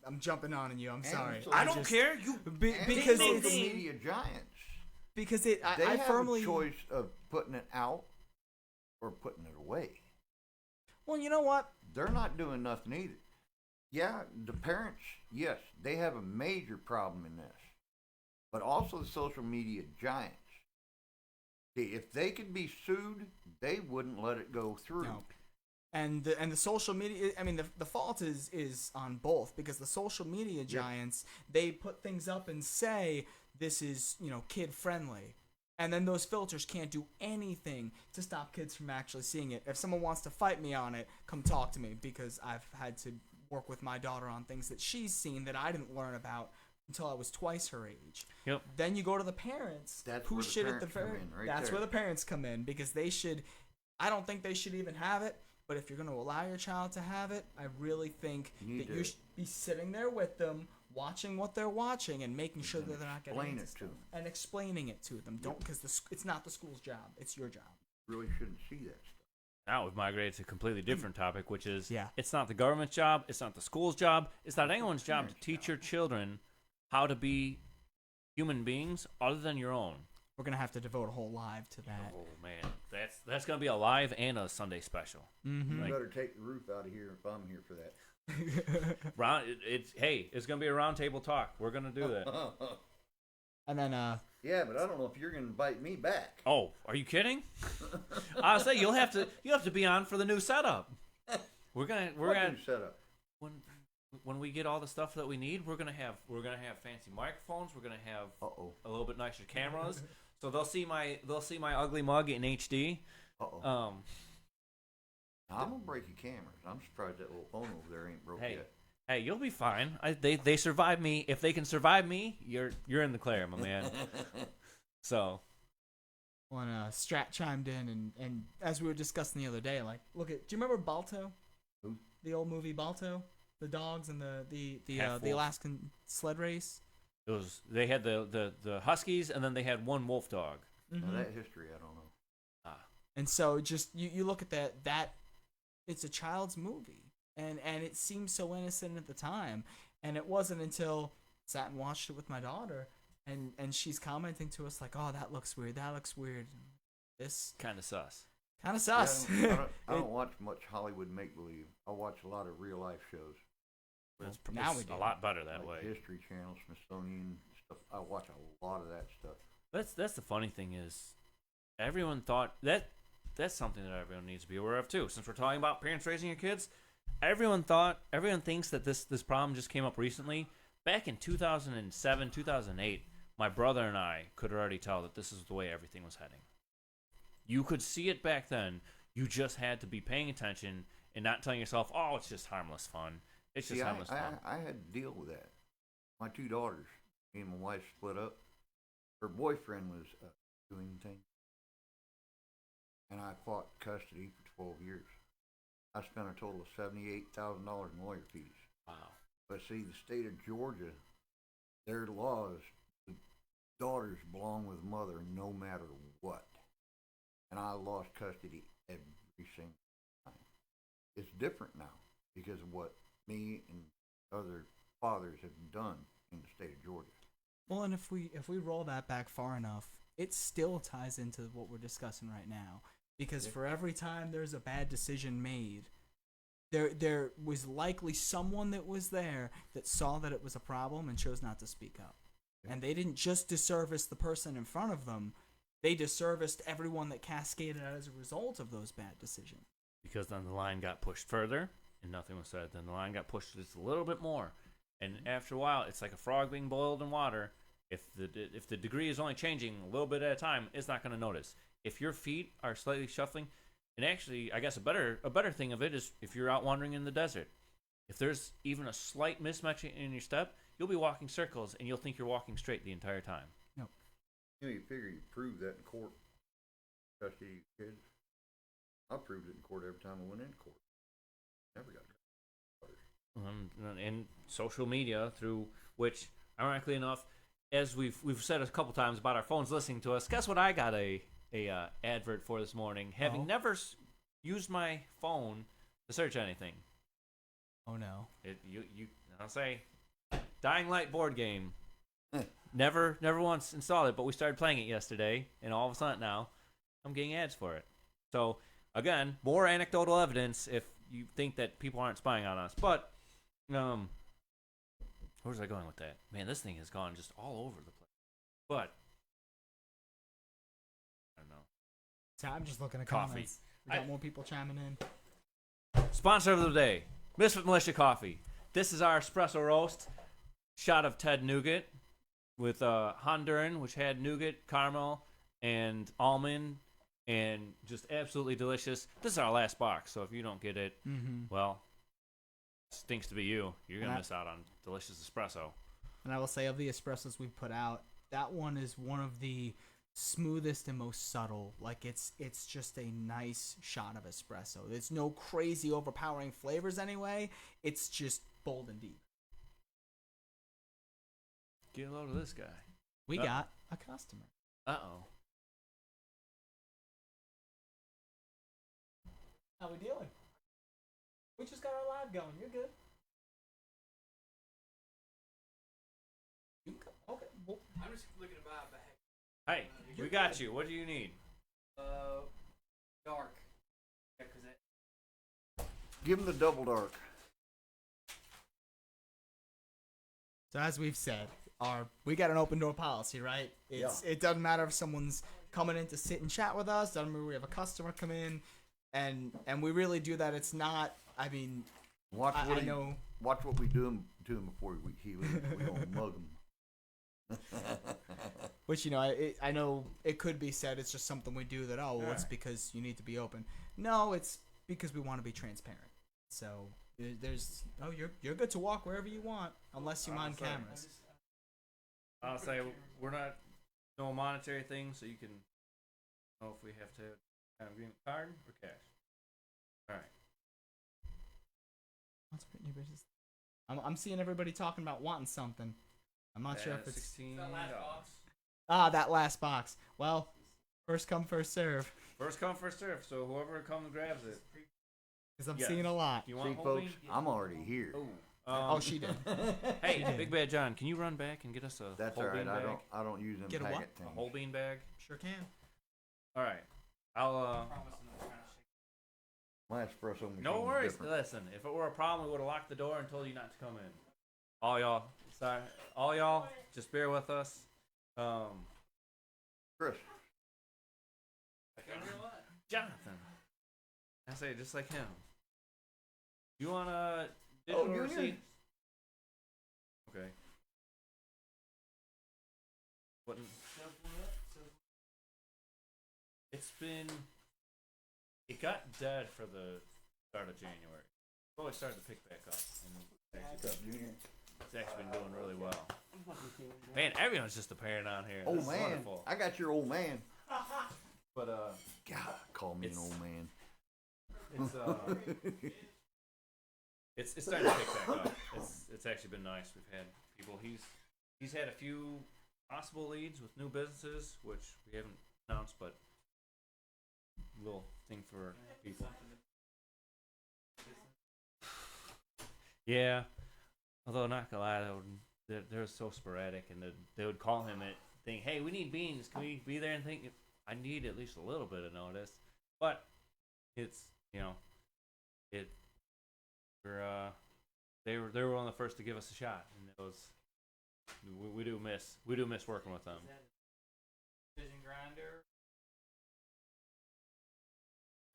I'm jumping on you. I'm And sorry. so I don't care. You And because social it's media giants. because They I have firmly a choice of putting it out or putting it away. Well, you know what? They're not doing nothing either. Yeah, the parents, yes, they have a major problem in this. But also the social media giants. See, if they could be sued, they wouldn't let it go through. No. And the social media, I mean, the fault is on both, because the social media giants, they put things up and say this is, kid friendly. And then those filters can't do anything to stop kids from actually seeing it. If someone wants to fight me on it, come talk to me, because I've had to work with my daughter on things that she's seen that I didn't learn about until I was twice her age. Yep. Then you go to the parents. That's who where the should parents at the come in, right That's there. where the parents come in, because they should. I don't think they should even have it. But if you're going to allow your child to have it, I really think that you should be sitting there with them, watching what they're watching, and making sure that they're not getting explain into it to stuff. them. And explaining it to them. Don't, because it's not the school's job; it's your job. Really shouldn't see that stuff. Now we've migrated to a completely different topic, which is Yeah. it's not the government's job, it's not the school's job, it's not anyone's job to teach your children how to be human beings other than your own. We're gonna have to devote a whole live to that. Oh man, that's gonna be a live and a Sunday special. Mm-hmm. You Like- better take the roof out of here if I'm here for that. It's gonna be a round table talk. We're gonna do that. And then Yeah, but I don't know if you're going to invite me back. Oh, are you kidding? I'll say you'll have to be on for the new setup. We're gonna set up. when we get all the stuff that we need, we're gonna have fancy microphones. We're gonna have a little bit nicer cameras, so they'll see my ugly mug in HD. I'm gonna break your cameras. I'm surprised that little phone over there ain't broke yet. Hey, you'll be fine. They survived me. If they can survive me, you're in the clear, my man. So, when Strat chimed in, and as we were discussing the other day, like, do you remember Balto? Who? The old movie Balto, the dogs and the Half-wolf. Alaskan sled race. they had the Huskies, and then they had one wolf dog. Now that history, I don't know. And so just you look at that it's a child's movie, and it seemed so innocent at the time, and it wasn't until I sat and watched it with my daughter, and she's commenting to us like, oh, that looks weird, this Kind of sus. kind of sus. Yeah, I don't watch much Hollywood make-believe. I watch a lot of real-life shows. It's now we do. a lot better that like way. History Channel, Smithsonian stuff. I watch a lot of that stuff. That's the funny thing is, everyone thought that's something that everyone needs to be aware of too. Since we're talking about parents raising your kids, everyone thinks that this problem just came up recently. Back in 2007, 2008, my brother and I could already tell that this is the way everything was heading. You could see it back then. You just had to be paying attention and not telling yourself, "Oh, it's just harmless fun." It's just harmless fun. I had to deal with that. My two daughters, me and my wife split up. Her boyfriend was doing things, and I fought custody for 12 years. I spent a total of $78,000 in lawyer fees. Wow. But see, the state of Georgia, their laws, the daughters belong with mother no matter what. And I lost custody every single time. It's different now because of what me and other fathers have done in the state of Georgia. Well, and if we roll that back far enough, it still ties into what we're discussing right now. Because for every time there's a bad decision made, there was likely someone that was there that saw that it was a problem and chose not to speak up. And they didn't just disservice the person in front of them, they disserviced everyone that cascaded out as a result of those bad decisions. Because then the line got pushed further and nothing was said. Then the line got pushed just a little bit more. And after a while, it's like a frog being boiled in water. If the degree is only changing a little bit at a time, it's not going to notice. If your feet are slightly shuffling, and actually, I guess a better thing of it is if you're out wandering in the desert. If there's even a slight mismatch in your step, you'll be walking circles, and you'll think you're walking straight the entire time. Nope. You know, you figure you prove that in court. Custody of your kids. I proved it in court every time I went in court. Never got custody. And social media, through which, ironically enough, as we've said a couple times about our phones listening to us, guess what I got a advert for this morning, having never used my phone to search anything. Oh no! I'll say, Dying Light board game. Never once installed it, but we started playing it yesterday, and all of a sudden now, I'm getting ads for it. So again, more anecdotal evidence if you think that people aren't spying on us. But where was I going with that? Man, this thing has gone just all over the place. But I don't know. So I'm just looking at Coffee. comments. We got more people chiming in. Sponsor of the day, Misfit Militia Coffee. This is our espresso roast. Shot of Ted Nougat. with Honduran, which had nougat, caramel, and almond, and just absolutely delicious. This is our last box, so if you don't get it, well, stinks to be you. You're gonna miss out on delicious espresso. And I will say, of the espressos we've put out, that one is one of the smoothest and most subtle. Like it's just a nice shot of espresso. There's no crazy overpowering flavors anyway. It's just bold and deep. Get a load of this guy. We got a customer. Uh-oh. How we doing? We just got our live going. You're good. You can come. Okay. Well, I'm just looking to buy a bag. Hey, we got you. What do you need? Dark. Yeah, 'cause that. Give him the double dark. so as we've said, we got an open door policy, right? It doesn't matter if someone's coming in to sit and chat with us. Doesn't matter if we have a customer come in, and we really do that. It's not. I mean, Watch I what know. Watch what we do to him before he leaves. We don't mug him. Which, I know it could be said it's just something we do that, it's because you need to be open. No, it's because we want to be transparent. So there's, you're good to walk wherever you want, unless you mind cameras. I'll say we're not no monetary thing, so you can know if we have to have agreement card or cash. All right. I'm seeing everybody talking about wanting something. I'm not sure if it's $16. that last box. Well, first come, first serve. First come, first serve. So whoever comes and grabs it. Because I'm seeing a lot. You See, want folks, bean? I'm already here. Oh, She did. Hey, She did. Big Bad John, can you run back and get us a That's whole all right. bean I bag? don't use them Get a what? packet A things. whole bean bag. Sure can. All right. I'll My espresso machine No is worries. different. Listen, if it were a problem, we would have locked the door and told you not to come in. All y'all, just bear with us. Chris, Jonathan. I say it just like him. You want a digital Junior. receipt? Okay. What? It got dead for the start of January. Oh, it started to pick back up. And it's actually been doing really well. Man, everyone's just a parent on here. old This is man. wonderful. I got your old man. But God, call me an It's- old man. it's starting to pick back up. It's actually been nice. We've had people. He's had a few possible leads with new businesses, which we haven't announced, but little thing for people. Yeah, although not gonna lie, they're so sporadic, and they would call him at think, hey, we need beans. Can we be there and think? I need at least a little bit of notice, but it's they were one of the first to give us a shot, and it was we do miss working with them. Vision grinder.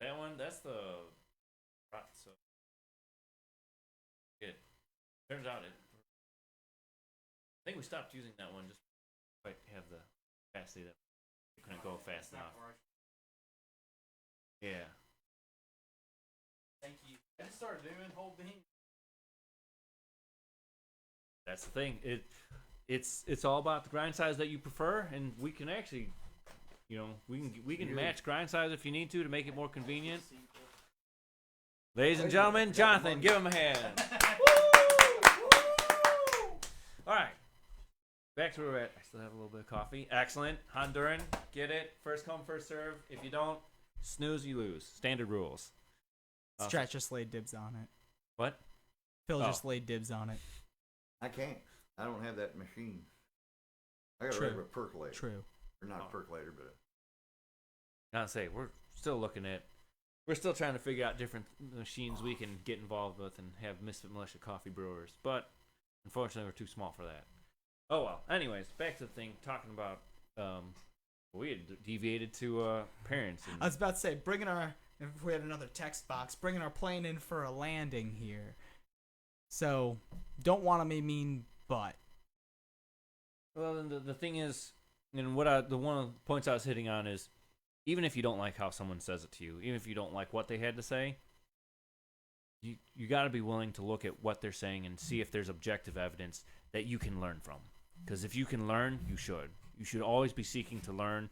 That one, that's the so it turns out I think we stopped using that one just to quite have the capacity that it couldn't go fast enough. Yeah. Thank you. I just started doing whole bean. That's the thing. It's all about the grind size that you prefer, and we can actually, we can match grind size if you need to make it more convenient. Ladies and gentlemen, Jonathan, give him a hand. All right, back to where we're at. I still have a little bit of coffee. Excellent. Honduran, get it. First come, first serve. If you don't, snooze, you lose. Standard rules. Stretch just laid dibs on it. What? Phil just laid dibs on it. I can't. I don't have that machine. I got a True. regular percolator. True. Or not a percolator, but Gotta say, we're still trying to figure out different machines we can get involved with and have Misfit Militia coffee brewers, but unfortunately we're too small for that. Oh well. Anyways, back to the thing, talking about we had deviated to parents. And I was about to say, if we had another text box, bringing our plane in for a landing here. So, don't want to be mean, but Well, and the thing is, and the one of the points I was hitting on is, even if you don't like how someone says it to you, even if you don't like what they had to say, you got to be willing to look at what they're saying and see if there's objective evidence that you can learn from. Because if you can learn, you should. You should always be seeking to learn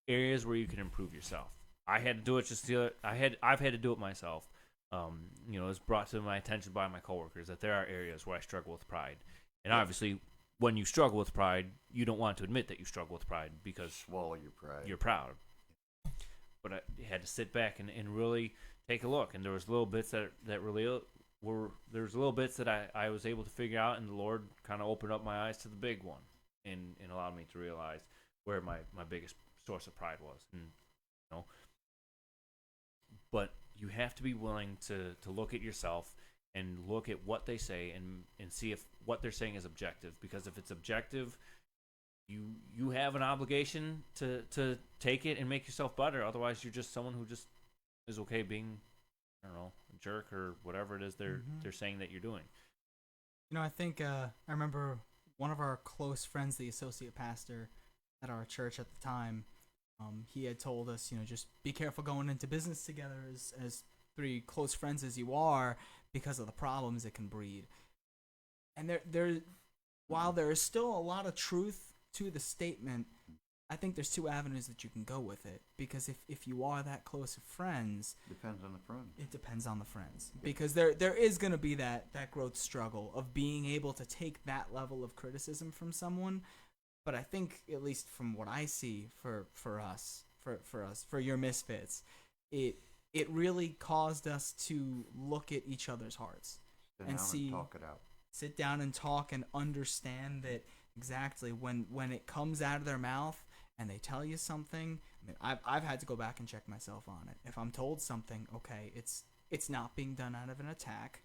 areas where you can improve yourself. I had to do it I've had to do it myself. It was brought to my attention by my coworkers that there are areas where I struggle with pride. And obviously, when you struggle with pride, you don't want to admit that you struggle with pride because Swallow your pride. you're proud. But I had to sit back and really take a look. And there was little bits that really there's little bits that I was able to figure out, and the Lord kind of opened up my eyes to the big one and allowed me to realize where my biggest source of pride was. And but you have to be willing to look at yourself and look at what they say and see if what they're saying is objective. Because if it's objective, you have an obligation to take it and make yourself better. Otherwise, you're just someone who just is okay being, I don't know, a jerk or whatever it is they're saying that you're doing. I think I remember one of our close friends, the associate pastor at our church at the time, he had told us, just be careful going into business together as three close friends as you are, because of the problems it can breed. And while there is still a lot of truth to the statement, I think there's two avenues that you can go with it. Because if you are that close of friends, Depends on the friend. it depends on the friends. Because there is going to be that growth struggle of being able to take that level of criticism from someone. But I think, at least from what I see for your Misfits, it really caused us to look at each other's hearts Sit and down see, and talk it out. sit down and talk and understand that exactly when it comes out of their mouth and they tell you something. I mean, I've had to go back and check myself on it. If I'm told something, okay, it's not being done out of an attack.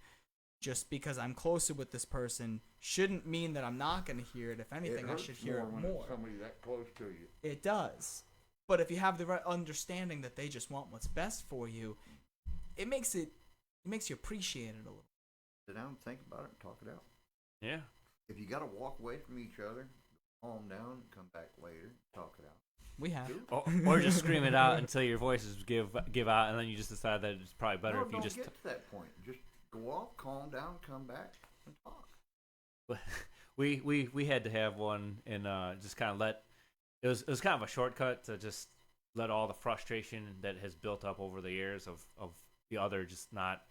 Just because I'm closer with this person shouldn't mean that I'm not going to hear it. If anything, I should hear it when more. it's somebody that close to you. It does. But if you have the right understanding that they just want what's best for you, it makes you appreciate it a little. Sit down, think about it, and talk it out. Yeah. If you got to walk away from each other, calm down, come back later, talk it out. We have. Or just scream it out until your voices give out, and then you just decide that it's probably better No, if you don't just get to that point. Just go off, calm down, come back, and talk. we had to have one and just kind of let it was kind of a shortcut to just let all the frustration that has built up over the years of the other just not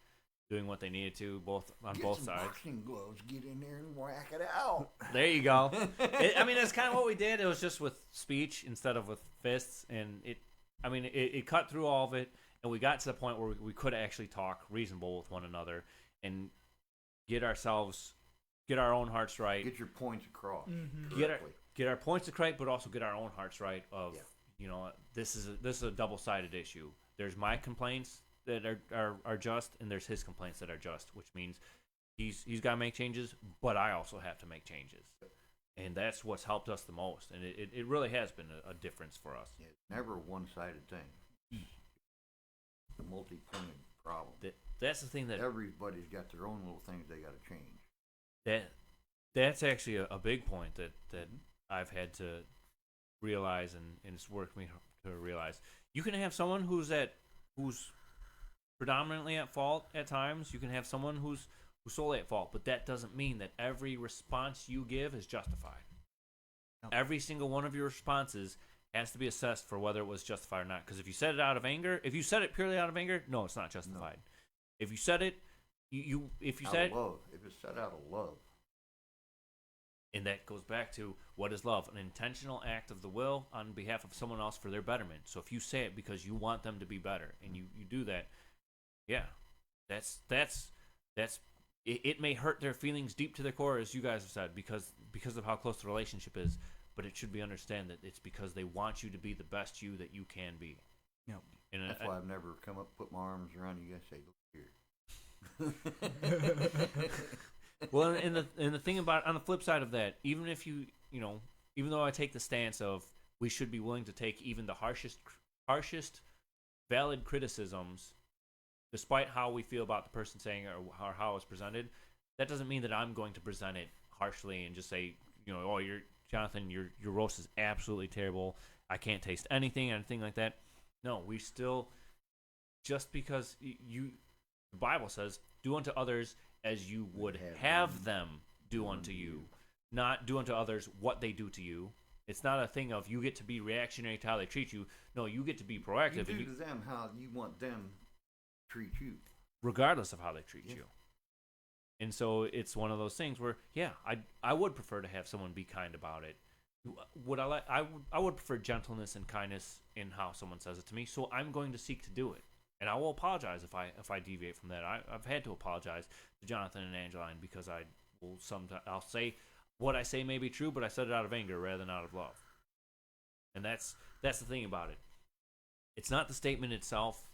doing what they needed to on both sides. Boxing gloves, get in there and whack it out. There you go. That's kind of what we did. It was just with speech instead of with fists, and it cut through all of it, and we got to the point where we could actually talk reasonable with one another and get our own hearts right. Get your points across. Mm-hmm. Get our points right, but also get our own hearts right. This is a double-sided issue. There's my complaints that are just, and there's his complaints that are just, which means he's got to make changes, but I also have to make changes, and that's what's helped us the most. And it really has been a difference for us. Yeah, it's never a one-sided thing. It's a multi-pointed problem. That's the thing that Everybody's got their own little things they got to change. that's actually a big point that I've had to realize, and it's worked me to realize. You can have someone who's predominantly at fault at times. You can have someone who's solely at fault, but that doesn't mean that every response you give is justified. No. Every single one of your responses has to be assessed for whether it was justified or not. Because if you said it out of anger, if you said it purely out of anger, no, it's not justified. No. If you said it, if you said love, if it's said out of love. And that goes back to, what is love? An intentional act of the will on behalf of someone else for their betterment. So if you say it because you want them to be better, and you do that, yeah, that's it may hurt their feelings deep to their core, as you guys have said, because of how close the relationship is. But it should be understood that it's because they want you to be the best you that you can be. Yep. And That's why I've never come up, put my arms around you guys, say, look here. Well, and the thing about, on the flip side of that, even if even though I take the stance of we should be willing to take even the harshest valid criticisms, despite how we feel about the person saying it or how it's presented, that doesn't mean that I'm going to present it harshly and just say, oh, Jonathan, your roast is absolutely terrible. I can't taste anything like that. No, we still, just because the Bible says, do unto others as you would have them do unto you, not do unto others what they do to you. It's not a thing of you get to be reactionary to how they treat you. No, you get to be proactive. You do to them how you want them to treat you, regardless of how they treat you. And so it's one of those things where, yeah, I would prefer to have someone be kind about it. Would I would prefer gentleness and kindness in how someone says it to me. So I'm going to seek to do it, and I will apologize if I deviate from that. I've had to apologize to Jonathan and Angeline because I'll say what I say may be true, but I said it out of anger rather than out of love. And that's the thing about it. It's not the statement itself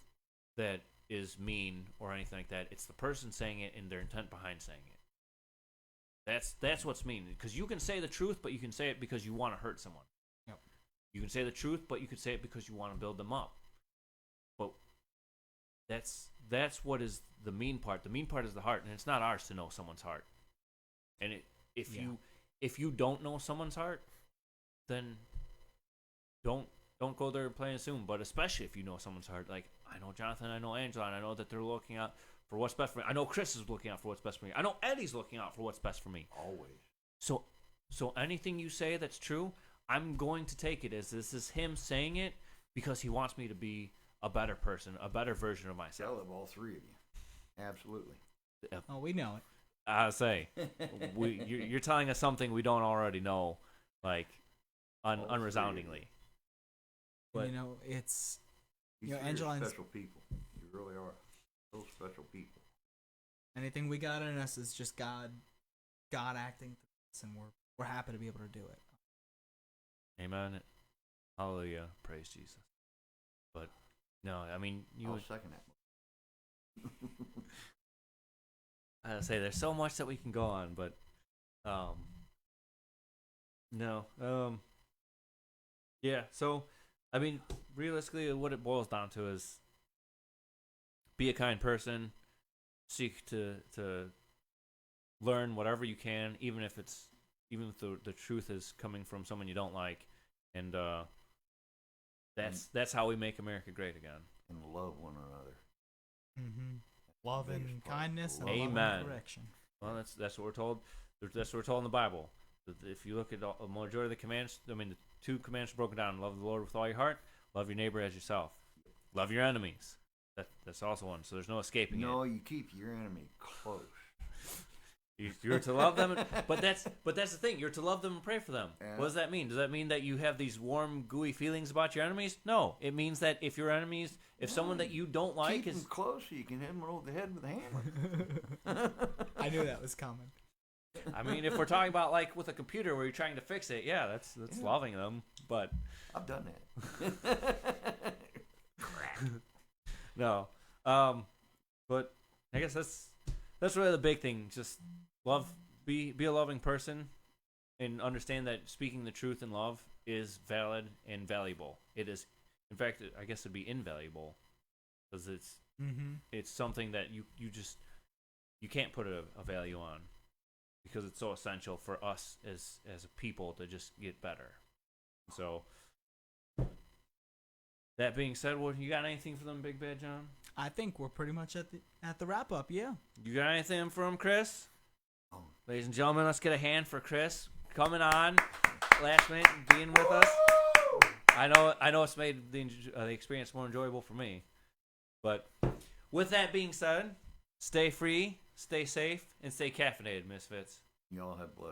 that is mean or anything like that. It's the person saying it and their intent behind saying it. That's what's mean. Because you can say the truth, but you can say it because you want to hurt someone. Yep. You can say the truth, but you could say it because you want to build them up. But that's what is the mean part. The mean part is the heart, and it's not ours to know someone's heart. And if you don't know someone's heart, then don't go there and play and assume. But especially if you know someone's heart, like I know Jonathan, I know Angela, and I know that they're looking out for what's best for me. I know Chris is looking out for what's best for me. I know Eddie's looking out for what's best for me. always. So anything you say that's true, I'm going to take it as this is him saying it because he wants me to be a better person, a better version of I myself. love all three of you. Absolutely. Oh, we know it. I say, you're telling us something we don't already know, like unresoundingly. But, You know, it's You You know, three are Angeline's- special people. You really are. Those special people. anything we got in us is just God acting through us, and we're happy to be able to do it. amen. Hallelujah. Praise Jesus. But no, I mean I'll second that. I say there's so much that we can go on, but yeah. So I mean, realistically, what it boils down to is be a kind person, seek to learn whatever you can, even if the truth is coming from someone you don't like, and that's how we make America great again. And love one another. Mm-hmm. Love and biggest part. kindness and Amen. love and correction. Well, that's what we're told. That's what we're told in the Bible. If you look at the majority of the commands, I mean, the two commands are broken down: love the Lord with all your heart, love your neighbor as yourself, love your enemies. That's also one. So there's no escaping it. No, you keep your enemy close. You're to love them, but that's the thing. You're to love them and pray for them. Yeah. What does that mean? Does that mean that you have these warm, gooey feelings about your enemies? No, it means that if your enemies, if someone that you don't like Keep is them close so you can hit them over the head with a hammer. I knew that was coming. I mean, if we're talking about like with a computer where you're trying to fix it, yeah, that's loving them. But I've done that. no, but I guess that's really the big thing. Just love, be a loving person, and understand that speaking the truth in love is valid and valuable. It is, in fact, I guess it'd be invaluable because it's something that you can't put a value on because it's so essential for us as a people to just get better. So that being said, well, you got anything for them, Big Bad John? I think we're pretty much at the wrap up. Yeah. You got anything for him, Chris? Oh. Ladies and gentlemen, let's get a hand for Chris coming on last minute and being with us. I know it's made the experience more enjoyable for me. But with that being said, stay free, stay safe, and stay caffeinated, Misfits. Y'all have blessed.